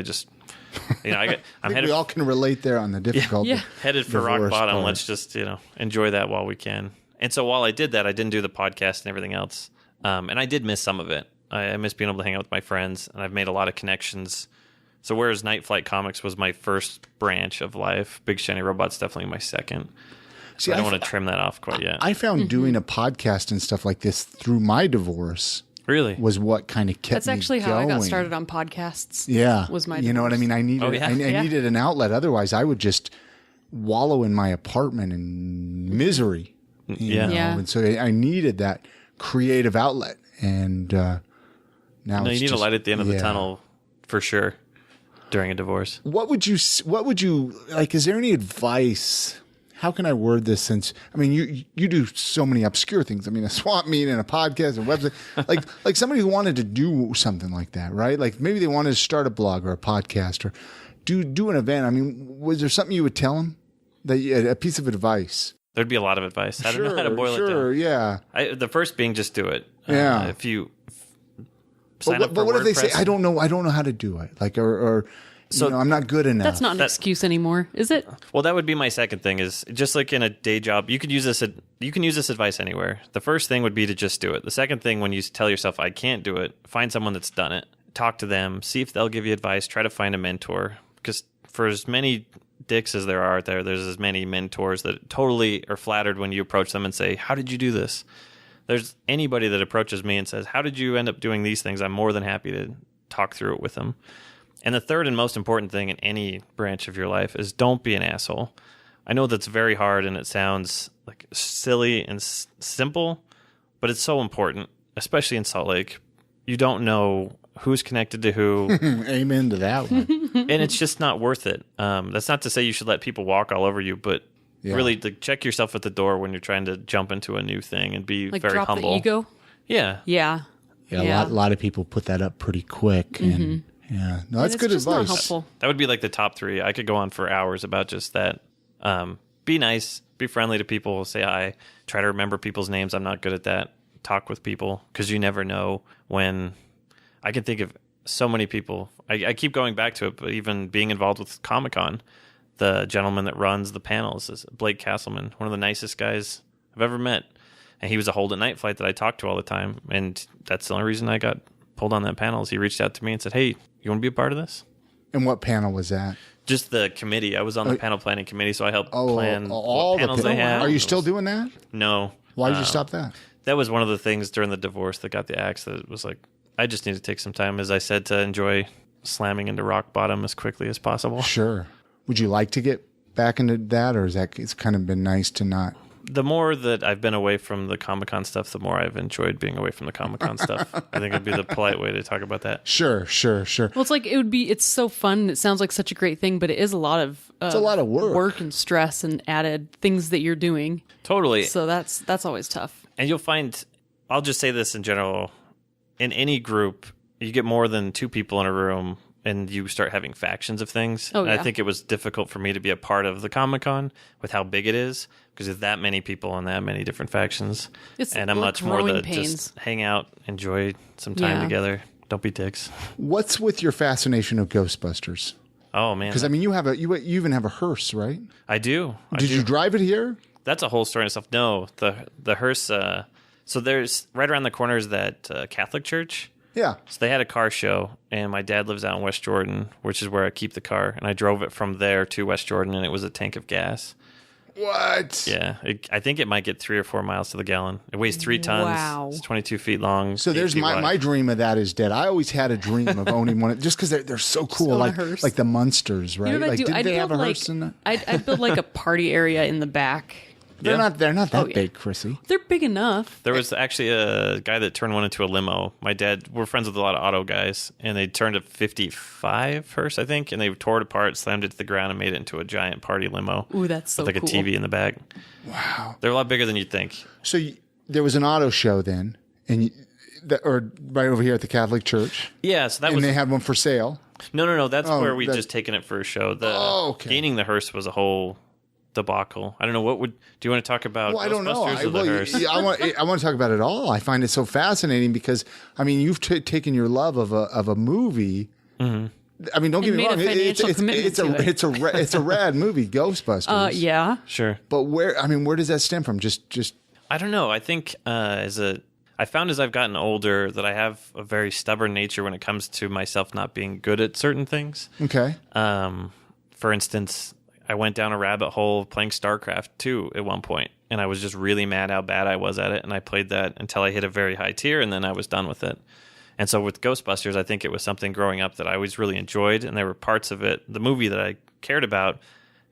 I'm headed. We all can relate there on the difficult. Headed for rock bottom. Part. Let's just enjoy that while we can. And so while I did that, I didn't do the podcast and everything else, and I did miss some of it. I miss being able to hang out with my friends, and I've made a lot of connections. So whereas Night Flight Comics was my first branch of life, Big Shiny Robot's definitely my second. See, I don't want to trim that off quite yet. I found doing a podcast and stuff like this through my divorce. Really? Was what kind of kept me going. That's actually how I got started on podcasts. Yeah. Was my divorce. You know what I mean? I needed I needed an outlet. Otherwise, I would just wallow in my apartment in misery. You know? And so I needed that creative outlet. And now you need a light at the end of the tunnel for sure during a divorce. What would you like? Is there any advice? How can I word this? Since I mean, you do so many obscure things. I mean, a swap meet and a podcast and website. like somebody who wanted to do something like that, right? Like maybe they wanted to start a blog or a podcast or do an event. I mean, was there something you would tell them a piece of advice? There'd be a lot of advice. I don't know how to boil it down. Sure, yeah. The first being just do it. Yeah. If you sign up for but what WordPress, if they say I don't know how to do it? Like or I'm not good enough. That's not an excuse anymore, is it? Well, that would be my second thing. Is just like in a day job, you could use this. You can use this advice anywhere. The first thing would be to just do it. The second thing, when you tell yourself I can't do it, find someone that's done it. Talk to them. See if they'll give you advice. Try to find a mentor. Because for as many dicks as there are out there's as many mentors that totally are flattered when you approach them and say, "How did you do this?" there's anybody that approaches me and says, how did you end up doing these things? I'm more than happy to talk through it with them. And the third and most important thing in any branch of your life is don't be an asshole. I know that's very hard and it sounds like silly and simple, but it's so important, especially in Salt Lake. You don't know who's connected to who. Amen to that one. And it's just not worth it. That's not to say you should let people walk all over you, but really check yourself at the door when you're trying to jump into a new thing and be like very drop humble. The ego? Yeah. Yeah. Yeah, a lot of people put that up pretty quick. And yeah, no, that's good just not advice. helpful. That would be like the top 3. I could go on for hours about just that. Be nice, be friendly to people, say hi, try to remember people's names. I'm not good at that. Talk with people because you never know when. I can think of so many people. I keep going back to it, but even being involved with Comic-Con, the gentleman that runs the panels is Blake Castleman, one of the nicest guys I've ever met. And he was a Hold at Night flight that I talked to all the time. And that's the only reason I got pulled on that panel is he reached out to me and said, hey, you want to be a part of this? And what panel was that? Just the committee. I was on the panel planning committee, so I helped plan all the panels they had. Are you still doing that? No. Why did you stop that? That was one of the things during the divorce that got the axe that was like, I just need to take some time, as I said, to enjoy slamming into rock bottom as quickly as possible. Sure. Would you like to get back into that, or is that it's kind of been nice to not? The more that I've been away from the Comic-Con stuff, the more I've enjoyed being away from the Comic-Con stuff. I think it'd be the polite way to talk about that. Sure. Well, it's like it's so fun. It sounds like such a great thing, but it is a lot of it's a lot of work and stress and added things that you're doing. Totally. So that's always tough. And you'll find, I'll just say this in general, in any group, you get more than 2 people in a room and you start having factions of things. Oh, yeah. And I think it was difficult for me to be a part of the Comic-Con with how big it is because there's that many people and that many different factions. And I'm much more the just hang out, enjoy some time together. Don't be dicks. What's with your fascination of Ghostbusters? Oh, man. Because, I mean, you even have a hearse, right? I do. Did you drive it here? That's a whole story in itself. No, the hearse. So there's right around the corner is that Catholic church. Yeah. So they had a car show, and my dad lives out in West Jordan, which is where I keep the car. And I drove it from there to West Jordan, and it was a tank of gas. What? Yeah. I think it might get 3 or 4 miles to the gallon. It weighs 3 tons. Wow. It's 22 feet long. So there's my dream of that is dead. I always had a dream of owning one, just because they're so cool, like the Munsters, right? You know what like, I'd they have a build hearse in that? I'd build like a party area in the back. They're not that big, Chrissy. They're big enough. There was actually a guy that turned one into a limo. My dad, we're friends with a lot of auto guys, and they turned a 55 Hearse, I think, and they tore it apart, slammed it to the ground, and made it into a giant party limo. Ooh, that's so with like cool. a TV in the back. Wow. They're a lot bigger than you'd think. So there was an auto show then, or right over here at the Catholic Church. Yeah, so that and was... they had one for sale. No. That's where we just taken it for a show. Gaining the Hearse was a whole debacle. I don't know. Do you want to talk about? Well, I don't know. Ghostbusters or the Hearse? I want to talk about it all. I find it so fascinating because I mean, you've taken your love of a movie. Mm-hmm. I mean, don't get me wrong. It's a rad movie, Ghostbusters. Yeah, sure. But where does that stem from? Just I don't know. I think I found as I've gotten older that I have a very stubborn nature when it comes to myself not being good at certain things. Okay. For instance, I went down a rabbit hole playing StarCraft 2 at one point, and I was just really mad how bad I was at it, and I played that until I hit a very high tier, and then I was done with it. And so with Ghostbusters, I think it was something growing up that I always really enjoyed, and there were parts of it, the movie, that I cared about.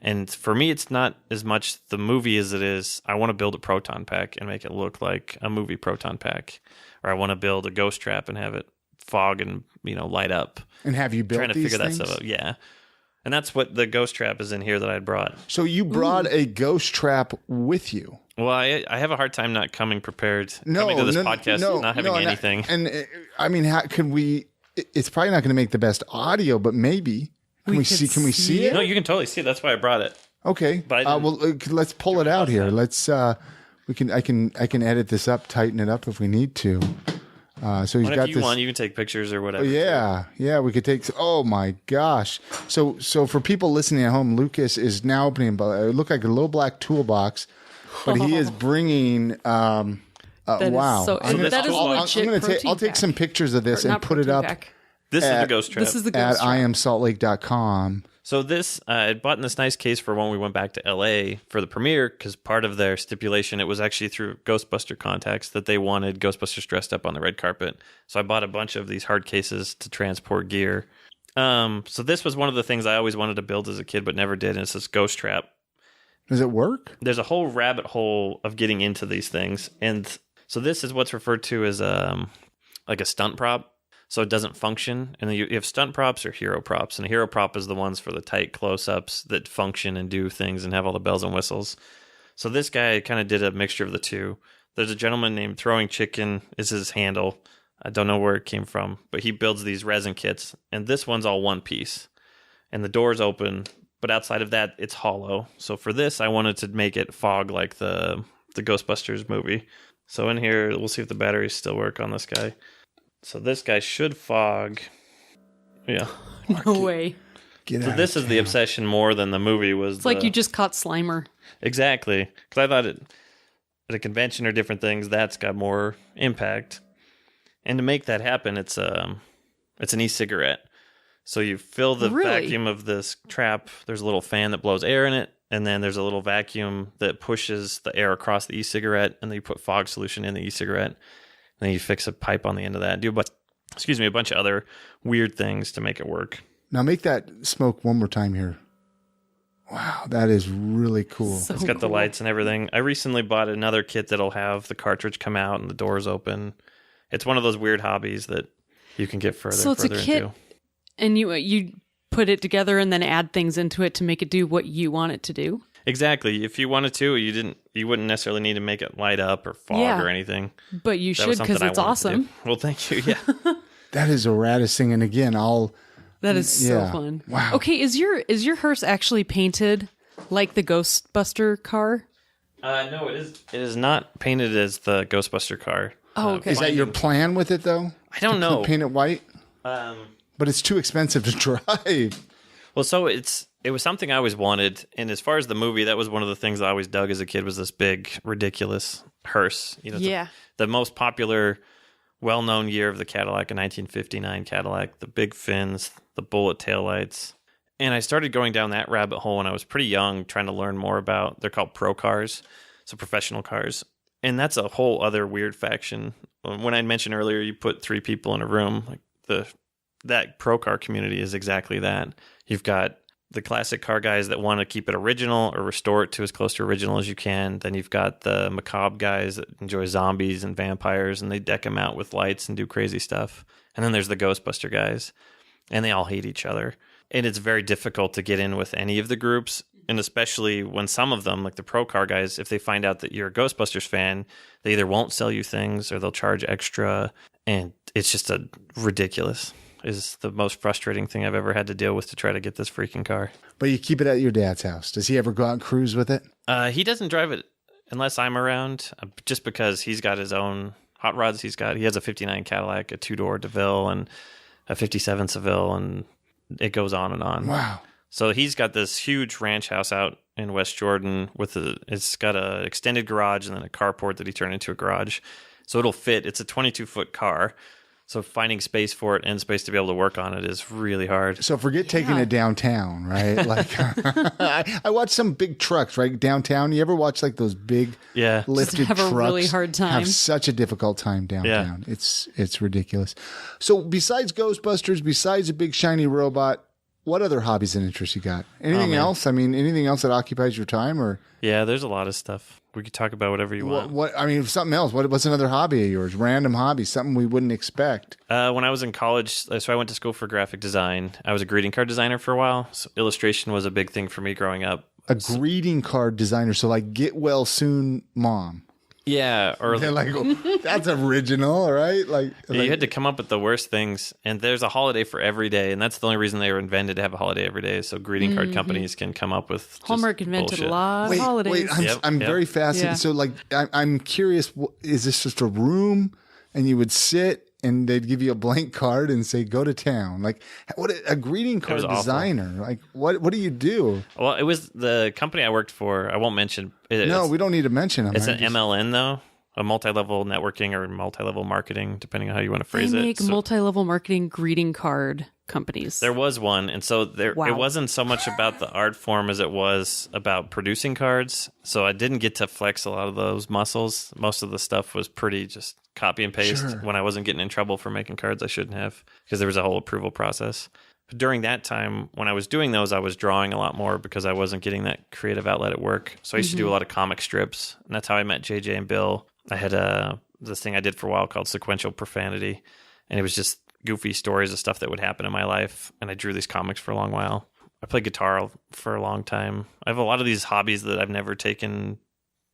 And for me, it's not as much the movie as it is, I want to build a proton pack and make it look like a movie proton pack. Or I want to build a ghost trap and have it fog and, light up. And have you built trying to these figure things? that stuff out. Yeah. And that's what the ghost trap is in here that I brought. So you brought a ghost trap with you? Well, I have a hard time not coming prepared. Coming to this podcast, not having anything. And I mean, how can we? It's probably not going to make the best audio, but maybe can we see it? No, you can totally see it. That's why I brought it. Okay. But let's pull it out here. Let's. I can edit this up, tighten it up if we need to. So he's got if you want, you can take pictures or whatever. Yeah, we could take. Oh my gosh! So for people listening at home, Lucas is now opening. It looked like a little black toolbox, but he is bringing. Wow! I'll take some pictures of this and put it up. This is the ghost trap. This is the ghost trap. at iamsaltlake.com. So this, I bought in this nice case for when we went back to LA for the premiere, because part of their stipulation, it was actually through Ghostbuster contacts that they wanted Ghostbusters dressed up on the red carpet. So I bought a bunch of these hard cases to transport gear. So this was one of the things I always wanted to build as a kid, but never did. And it's this ghost trap. Does it work? There's a whole rabbit hole of getting into these things. And so this is what's referred to as like a stunt prop. So it doesn't function. And then you have stunt props or hero props. And a hero prop is the ones for the tight close-ups that function and do things and have all the bells and whistles. So this guy kind of did a mixture of the two. There's a gentleman named Throwing Chicken is his handle. I don't know where it came from, but he builds these resin kits. And this one's all one piece. And the door's open, but outside of that, it's hollow. So for this, I wanted to make it fog like the Ghostbusters movie. So in here, we'll see if the batteries still work on this guy. So this guy should fog. Yeah. No way. So this is the obsession more than the movie was. It's like you just caught Slimer. Exactly. Because I thought at a convention or different things, that's got more impact. And to make that happen, it's an e-cigarette. So you fill the vacuum of this trap. There's a little fan that blows air in it. And then there's a little vacuum that pushes the air across the e-cigarette. And then you put fog solution in the e-cigarette. And then you fix a pipe on the end of that. Do a bunch of other weird things to make it work. Now make that smoke one more time here. Wow, that is really cool. It's got the lights and everything. I recently bought another kit that'll have the cartridge come out and the doors open. It's one of those weird hobbies that you can get further a kit, into. And you put it together and then add things into it to make it do what you want it to do? Exactly. If you wanted to, you wouldn't necessarily need to make it light up or fog or anything. But you should, because it's awesome. Well, thank you. Yeah. That is the raddest thing. And again, that is so fun. Wow. Okay, is your hearse actually painted like the Ghostbuster car? No, it is not painted as the Ghostbuster car. Oh, okay. Is that your plan with it, though? I don't know. Paint it white? But it's too expensive to drive. Well, so it was something I always wanted. And as far as the movie, that was one of the things I always dug as a kid was this big, ridiculous hearse. The most popular, well-known year of the Cadillac, a 1959 Cadillac, the big fins, the bullet taillights. And I started going down that rabbit hole when I was pretty young, trying to learn more about, they're called pro cars, so professional cars. And that's a whole other weird faction. When I mentioned earlier, you put 3 people in a room, like that pro car community is exactly that. You've got the classic car guys that want to keep it original or restore it to as close to original as you can. Then you've got the macabre guys that enjoy zombies and vampires, and they deck them out with lights and do crazy stuff. And then there's the Ghostbuster guys, and they all hate each other. And it's very difficult to get in with any of the groups, and especially when some of them, like the pro car guys, if they find out that you're a Ghostbusters fan, they either won't sell you things or they'll charge extra, and it's just ridiculous. Is the most frustrating thing I've ever had to deal with to try to get this freaking car. But you keep it at your dad's house. Does he ever go out and cruise with it? He doesn't drive it unless I'm around, just because he's got his own hot rods. He has a 59 Cadillac, a 2-door DeVille, and a 57 Seville, and it goes on and on. Wow. So he's got this huge ranch house out in West Jordan it's got an extended garage and then a carport that he turned into a garage. So it'll fit. It's a 22-foot car. So finding space for it and space to be able to work on it is really hard. So forget taking it downtown, right? Like I watch some big trucks, right? Downtown. You ever watch like those big lifted trucks? Have a really hard time. Have such a difficult time downtown. Yeah. It's ridiculous. So besides Ghostbusters, besides a big shiny robot, what other hobbies and interests you got? Anything else? I mean, anything else that occupies your time? Or yeah, there's a lot of stuff. We could talk about whatever you want. What I mean, something else. What's another hobby of yours? Random hobby, something we wouldn't expect. When I was in college, so I went to school for graphic design. I was a greeting card designer for a while. So illustration was a big thing for me growing up. A greeting card designer, so like get well soon, mom. Yeah, or like that's original, right? You had to come up with the worst things, and there's a holiday for every day, and that's the only reason they were invented to have a holiday every day. So greeting card companies can come up with Hallmark invented bullshit. a lot of holidays. Wait, I'm very fascinated. Yeah. So like, I'm curious. Is this just a room, and you would sit? And they'd give you a blank card and say, "Go to town." Like, what a greeting card designer! Awful. Like, what do you do? Well, it was the company I worked for. I won't mention. No, we don't need to mention them. It's an MLN though. a multi-level networking or multi-level marketing, depending on how you want to phrase they it. make multi-level marketing greeting card companies. There was one, and so it wasn't so much about the art form as it was about producing cards. So I didn't get to flex a lot of those muscles. Most of the stuff was pretty just copy and paste when I wasn't getting in trouble for making cards I shouldn't have, because there was a whole approval process. But during that time, when I was doing those, I was drawing a lot more because I wasn't getting that creative outlet at work. So I used to do a lot of comic strips, and that's how I met JJ and Bill. I had this thing I did for a while called Sequential Profanity, and it was just goofy stories of stuff that would happen in my life, and I drew these comics for a long while. I played guitar for a long time. I have a lot of these hobbies that I've never taken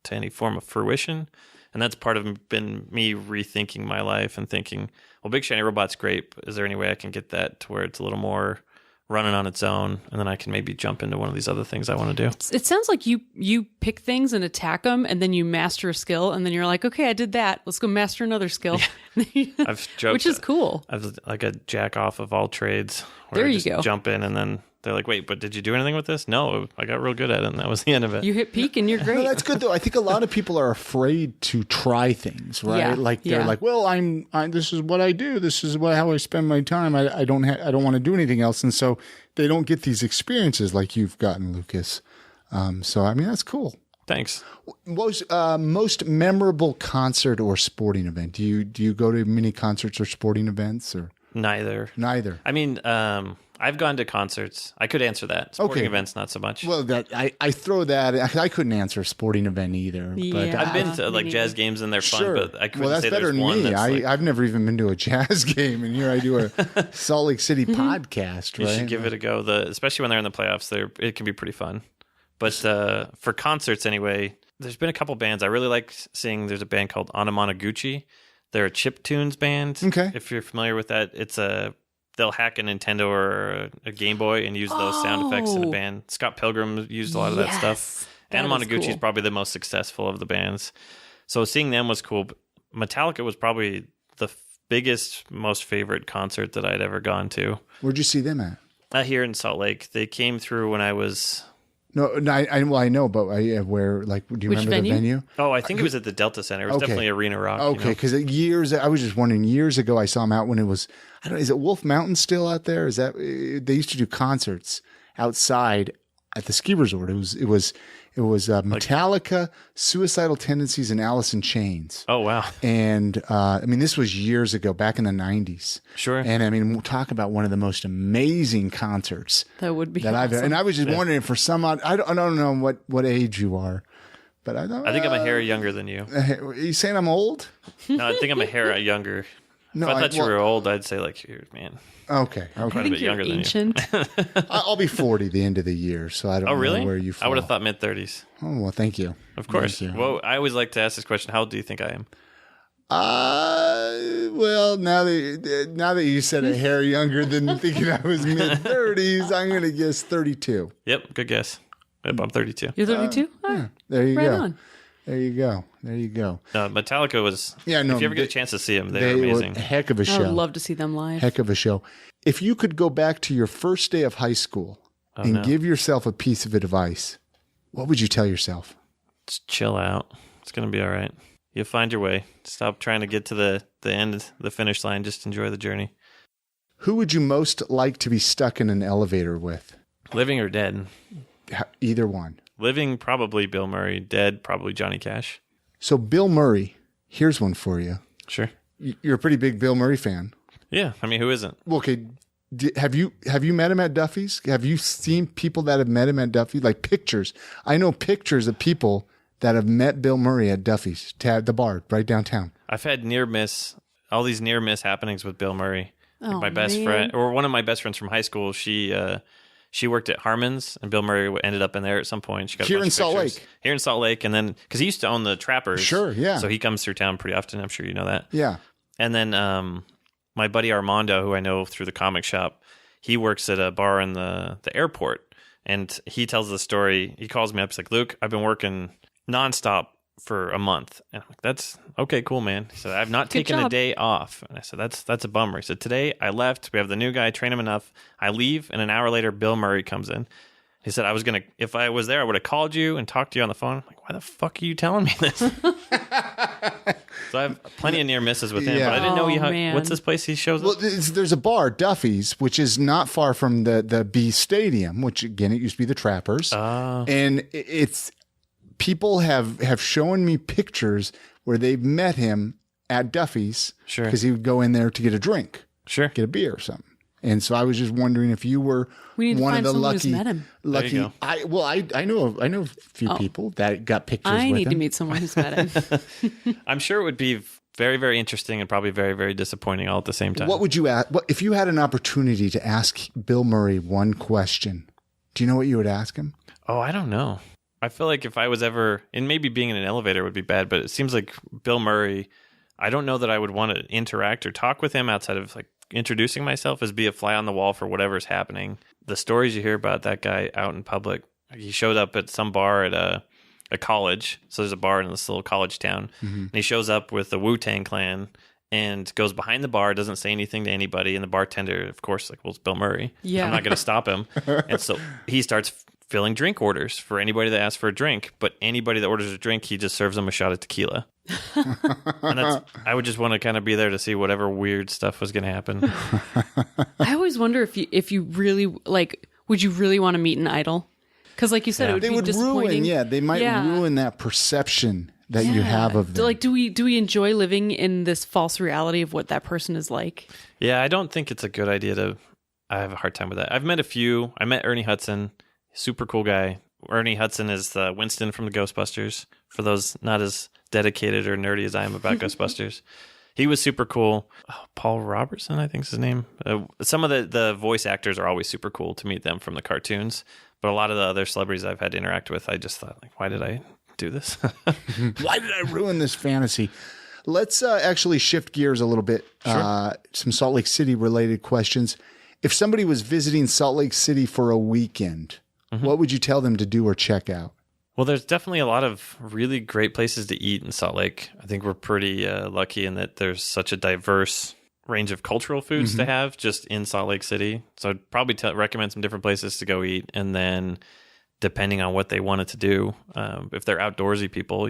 to any form of fruition, and that's part of been me rethinking my life and thinking, well, Big Shiny Robot's great, but is there any way I can get that to where it's a little more running on its own, and then I can maybe jump into one of these other things I want to do. It sounds like you pick things and attack them, and then you master a skill, and then you're like, okay, I did that. Let's go master another skill. Yeah. I've joked, which is cool. I've like a jack off of all trades. Where there I you just go. Jump in, and then they're like, wait, but did you do anything with this? No, I got real good at it, and that was the end of it. You hit peak, and you're great. No, that's good though. I think a lot of people are afraid to try things, right? Yeah. Like they're like, well, this is what I do. This is how I spend my time. I don't want to do anything else, and so they don't get these experiences like you've gotten, Lucas. So I mean, that's cool. Thanks. What was most memorable concert or sporting event? Do you go to many concerts or sporting events or neither? Neither. I mean, I've gone to concerts. I could answer that. Sporting events, not so much. Well, that I throw that. I couldn't answer a sporting event either. Yeah. But I've been to like jazz games and they're fun, but I couldn't that's say better there's than one me. that's like, I've never even been to a jazz game, and here I do a Salt Lake City podcast. you Right? should give it a go. Especially when they're in the playoffs, it can be pretty fun. But for concerts anyway, there's been a couple bands I really like seeing. There's a band called Anamanaguchi. They're a chiptunes band. Okay. If you're familiar with that, they'll hack a Nintendo or a Game Boy and use those sound effects in a band. Scott Pilgrim used a lot of that stuff. Anamanaguchi is probably the most successful of the bands. So seeing them was cool. But Metallica was probably the biggest, most favorite concert that I'd ever gone to. Where'd you see them at? Here in Salt Lake. They came through when I was... No, I know, but where? Like, do you Which remember the venue? Oh, I think it was at the Delta Center. It was definitely Arena Rock. Okay, because I was just wondering. Years ago, I saw them out when it was. I don't know. Is it Wolf Mountain still out there? Is that they used to do concerts outside at the ski resort? It was Metallica, Suicidal Tendencies, and Alice in Chains. Oh wow! And I mean, this was years ago, back in the '90s. Sure. And I mean, we'll talk about one of the most amazing concerts that would be that awesome. And I was just wondering for some odd. I don't know what age you are, but I thought, I think I'm a hair younger than you. Are you saying I'm old? No, I think I'm a hair younger. No, if I thought you were old, I'd say like, man. Okay. Quite a bit younger ancient. than you. I'll be 40 the end of the year, so I don't know where you fall. I would have thought mid-30s. Oh, well, thank you. Of course. Thank you. Well, I always like to ask this question. How old do you think I am? Well, now that you said a hair younger than thinking I was mid-30s, I'm going to guess 32. Yep, good guess. Yep, I'm 32. You're 32? Yeah, there you go. On. There you go. Metallica was... Yeah, no. If you ever get a chance to see them, they're amazing. Were a heck of a show. I would love to see them live. Heck of a show. If you could go back to your first day of high school and give yourself a piece of advice, what would you tell yourself? Just chill out. It's going to be all right. You'll find your way. Stop trying to get to the end, the finish line. Just enjoy the journey. Who would you most like to be stuck in an elevator with? Living or dead? Either one. Living, probably Bill Murray. Dead, probably Johnny Cash. So Bill Murray, here's one for you. Sure. You're a pretty big Bill Murray fan. Yeah, I mean, who isn't? Well, okay, have you met him at Duffy's? Have you seen people that have met him at Duffy's? Like pictures. I know pictures of people that have met Bill Murray at Duffy's, the bar right downtown. I've had all these near miss happenings with Bill Murray. Oh, my best friend, or one of my best friends from high school, she worked at Harmon's, and Bill Murray ended up in there at some point. She got here in Salt Lake. Here in Salt Lake, and then because he used to own the Trappers, sure, yeah. So he comes through town pretty often. I'm sure you know that. Yeah. And then my buddy Armando, who I know through the comic shop, he works at a bar in the airport, and he tells the story. He calls me up. He's like, "Luke, I've been working nonstop for a month." And I'm like, "That's okay, cool, man." He said, "I've not taken a day off." And I said, that's a bummer. He said, "Today I left. We have the new guy, train him enough. I leave, and an hour later, Bill Murray comes in." He said, if I was there, I would have called you and talked to you on the phone. I'm like, why the fuck are you telling me this? So I have plenty of near misses with him, but I didn't know what's this place he shows up? Well, there's a bar, Duffy's, which is not far from the B Stadium, which again, it used to be the Trappers. And it's people have shown me pictures where they've met him at Duffy's because he would go in there to get a drink, get a beer or something. And so I was just wondering if you were one of the lucky. Met him. Lucky. I know a few people that got pictures. I with need him. to meet someone who's met him. I'm sure it would be very, very interesting and probably very, very disappointing all at the same time. What would you ask? If you had an opportunity to ask Bill Murray one question? Do you know what you would ask him? Oh, I don't know. I feel like if I was ever, and maybe being in an elevator would be bad, but it seems like Bill Murray. I don't know that I would want to interact or talk with him outside of like introducing myself as be a fly on the wall for whatever's happening. The stories you hear about that guy out in public, he showed up at some bar at a college. So there's a bar in this little college town. And he shows up with the Wu-Tang Clan and goes behind the bar, doesn't say anything to anybody. And the bartender, of course, like, well, it's Bill Murray. Yeah. I'm not going to stop him. And so he starts filling drink orders for anybody that asks for a drink. But anybody that orders a drink, he just serves them a shot of tequila. And I would just want to kind of be there to see whatever weird stuff was going to happen. I always wonder if you really would you really want to meet an idol? Because like you said, it would be disappointing. They might ruin that perception that you have of them. Like, do we enjoy living in this false reality of what that person is like? Yeah, I don't think it's a good idea I have a hard time with that. I've met a few. I met Ernie Hudson, super cool guy. Ernie Hudson is Winston from the Ghostbusters, for those not as dedicated or nerdy as I am about Ghostbusters. He was super cool. Oh, Paul Robertson, I think is his name. Some of the voice actors are always super cool to meet them from the cartoons. But a lot of the other celebrities I've had to interact with, I just thought, like, why did I do this? Why did I ruin this fantasy? Let's actually shift gears a little bit. Sure. Some Salt Lake City related questions. If somebody was visiting Salt Lake City for a weekend, what would you tell them to do or check out? Well, there's definitely a lot of really great places to eat in Salt Lake. I think we're pretty lucky in that there's such a diverse range of cultural foods to have just in Salt Lake City. So I'd probably recommend some different places to go eat. And then depending on what they wanted to do, if they're outdoorsy people,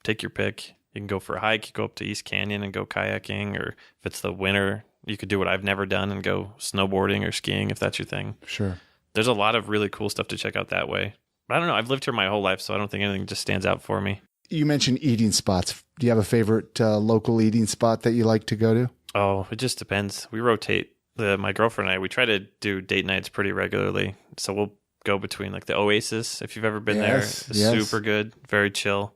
take your pick. You can go for a hike, you go up to East Canyon and go kayaking, or if it's the winter, you could do what I've never done and go snowboarding or skiing if that's your thing. Sure. There's a lot of really cool stuff to check out that way. But I don't know. I've lived here my whole life, so I don't think anything just stands out for me. You mentioned eating spots. Do you have a favorite local eating spot that you like to go to? Oh, it just depends. We rotate. My girlfriend and I, we try to do date nights pretty regularly. So we'll go between like the Oasis, if you've ever been there. It's super good, very chill.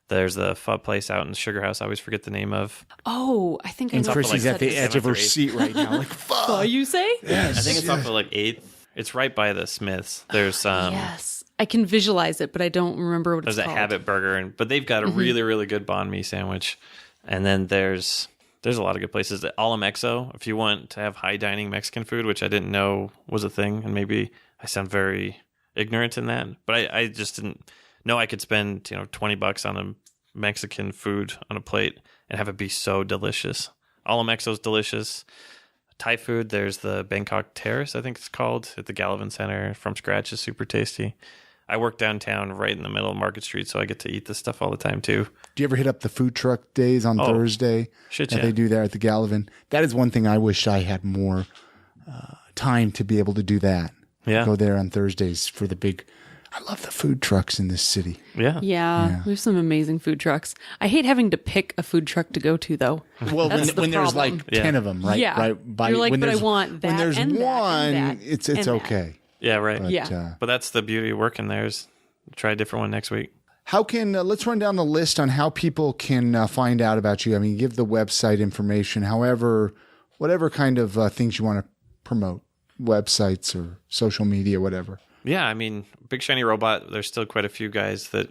There's the pho place out in Sugar House. I always forget the name of. Oh, I think I know. Chrissy's at the edge of her seat right now. Like, pho, you say? Yes. I think it's off of like 8th. It's right by the Smiths. There's yes. I can visualize it, but I don't remember what it's called. There's a Habit Burger, but they've got a really, really good banh mi sandwich. And then there's a lot of good places. Alamexo, if you want to have high dining Mexican food, which I didn't know was a thing, and maybe I sound very ignorant in that, but I just didn't know I could spend $20 on a Mexican food on a plate and have it be so delicious. Alamexo's delicious. Thai food, there's the Bangkok Terrace, I think it's called, at the Gallivan Center. From scratch is super tasty. I work downtown right in the middle of Market Street, so I get to eat this stuff all the time too. Do you ever hit up the food truck days on Thursday that they do there at the Gallivan? That is one thing I wish I had more time to be able to do that. Yeah. Go there on Thursdays for the big... I love the food trucks in this city. Yeah. We have some amazing food trucks. I hate having to pick a food truck to go to, though. Well, when there's like 10 of them, right? Yeah. Right. You're like, but I want that. When there's and one, that, and that, it's and okay. Yeah, right. But, but that's the beauty of working there is try a different one next week. How can, let's run down the list on how people can find out about you. I mean, give the website information, however, whatever kind of things you want to promote, websites or social media, whatever. Yeah, I mean, Big Shiny Robot, there's still quite a few guys that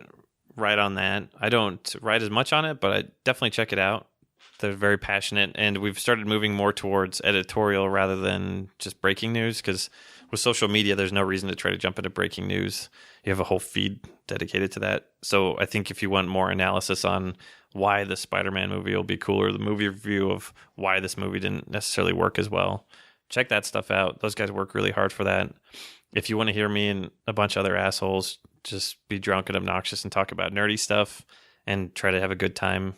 write on that. I don't write as much on it, but I definitely check it out. They're very passionate, and we've started moving more towards editorial rather than just breaking news, because with social media, there's no reason to try to jump into breaking news. You have a whole feed dedicated to that. So I think if you want more analysis on why the Spider-Man movie will be cool, or the movie review of why this movie didn't necessarily work as well, check that stuff out. Those guys work really hard for that. If you want to hear me and a bunch of other assholes just be drunk and obnoxious and talk about nerdy stuff and try to have a good time,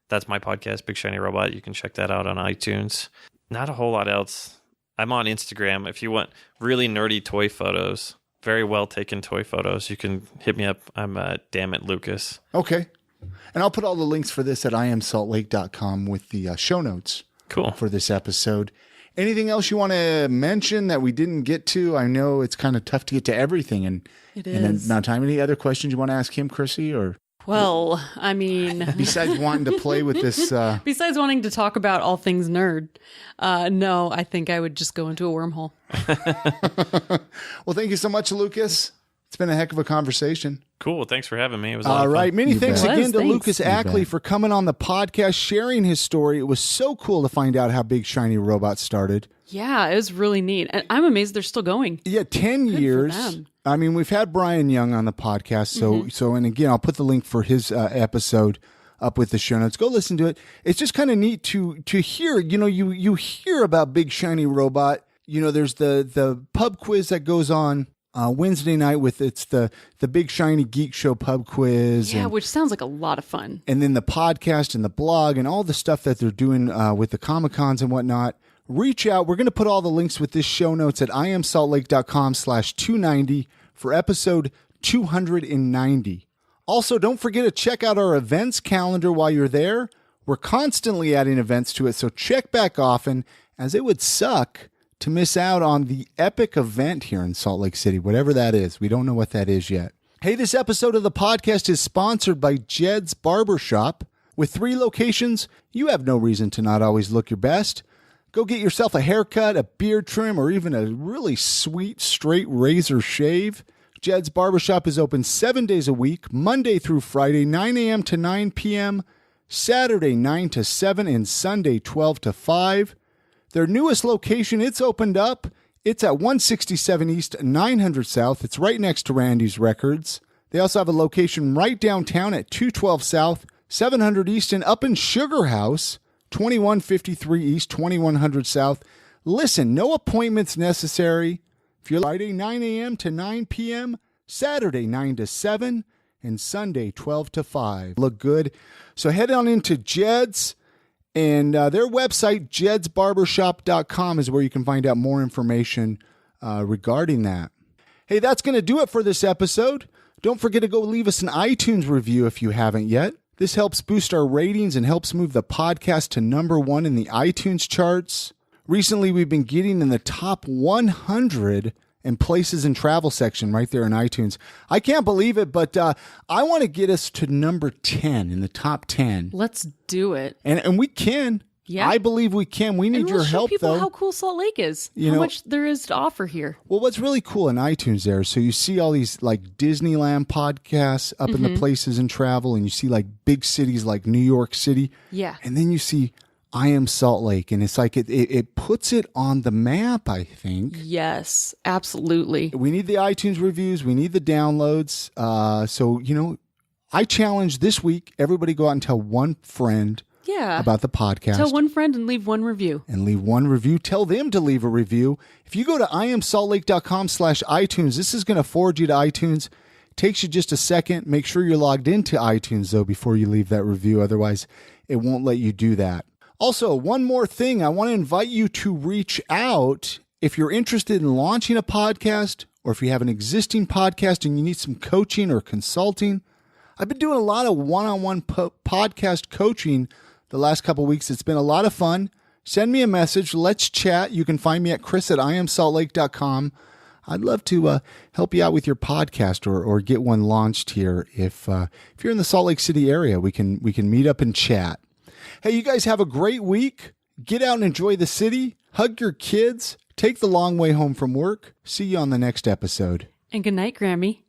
that's my podcast, Big Shiny Robot. You can check that out on iTunes. Not a whole lot else. I'm on Instagram. If you want really nerdy toy photos, very well taken toy photos, you can hit me up. I'm Damn It Lucas. Okay. And I'll put all the links for this at iamsaltlake.com with the show notes. Cool. For this episode. Anything else you want to mention that we didn't get to? I know it's kind of tough to get to everything. And it is. And not time. Any other questions you want to ask him, Chrissy? Or well, I mean, besides wanting to play with this, besides wanting to talk about all things nerd, no, I think I would just go into a wormhole. Well, thank you so much, Lucas. It's been a heck of a conversation. Cool. Thanks for having me. It was a lot of fun. All right. Many thanks again to Thanks. Lucas Ackley for coming on the podcast, sharing his story. It was so cool to find out how Big Shiny Robot started. Yeah, it was really neat. And I'm amazed they're still going. Yeah, 10 Good years. for them. I mean, we've had Brian Young on the podcast. So, and again, I'll put the link for his episode up with the show notes. Go listen to it. It's just kind of neat to hear, you hear about Big Shiny Robot. There's the pub quiz that goes on Wednesday night with it's the Big Shiny Geek Show pub quiz. Yeah, which sounds like a lot of fun. And then the podcast and the blog and all the stuff that they're doing with the Comic-Cons and whatnot. Reach out. We're going to put all the links with this show notes at iamsaltlake.com/290 for episode 290. Also, don't forget to check out our events calendar while you're there. We're constantly adding events to it, so check back often, as it would suck to miss out on the epic event here in Salt Lake City, whatever that is. We don't know what that is yet. Hey, this episode of the podcast is sponsored by Jed's Barbershop. With 3 locations, you have no reason to not always look your best. Go get yourself a haircut, a beard trim, or even a really sweet straight razor shave. Jed's Barbershop is open 7 days a week, Monday through Friday, 9 a.m. to 9 p.m., Saturday 9 to 7, and Sunday 12 to 5. Their newest location, it's opened up. It's at 167 East, 900 South. It's right next to Randy's Records. They also have a location right downtown at 212 South, 700 East, and up in Sugar House, 2153 East, 2100 South. Listen, no appointments necessary. If you're Friday, 9 a.m. to 9 p.m., Saturday, 9 to 7, and Sunday, 12 to 5. Look good. So head on into Jed's, and their website, jedsbarbershop.com, is where you can find out more information regarding that. Hey, that's going to do it for this episode. Don't forget to go leave us an iTunes review if you haven't yet. This helps boost our ratings and helps move the podcast to number 1 in the iTunes charts. Recently, we've been getting in the top 100 in places and travel section right there in iTunes. I can't believe it, but I want to get us to number 10 in the top 10. Let's do it. And we can. Yeah. I believe we can. We need we'll your show help, people though. how cool Salt Lake is. How much there is to offer here. Well, what's really cool in iTunes there, so you see all these like Disneyland podcasts up in the places and travel, and you see like big cities like New York City. Yeah. And then you see I Am Salt Lake, and it's like it puts it on the map, I think. Yes, absolutely. We need the iTunes reviews. We need the downloads. So, I challenge this week, everybody go out and tell one friend about the podcast. Tell one friend and leave one review. And leave one review. Tell them to leave a review. If you go to iamsaltlake.com/iTunes, this is going to forward you to iTunes. Takes you just a second. Make sure you're logged into iTunes, though, before you leave that review. Otherwise, it won't let you do that. Also, one more thing. I want to invite you to reach out if you're interested in launching a podcast, or if you have an existing podcast and you need some coaching or consulting. I've been doing a lot of one-on-one podcast coaching the last couple of weeks. It's been a lot of fun. Send me a message. Let's chat. You can find me at chris@iamsaltlake.com. I'd love to help you out with your podcast or get one launched here. If you're in the Salt Lake City area, we can meet up and chat. Hey, you guys have a great week. Get out and enjoy the city. Hug your kids. Take the long way home from work. See you on the next episode. And good night, Grammy.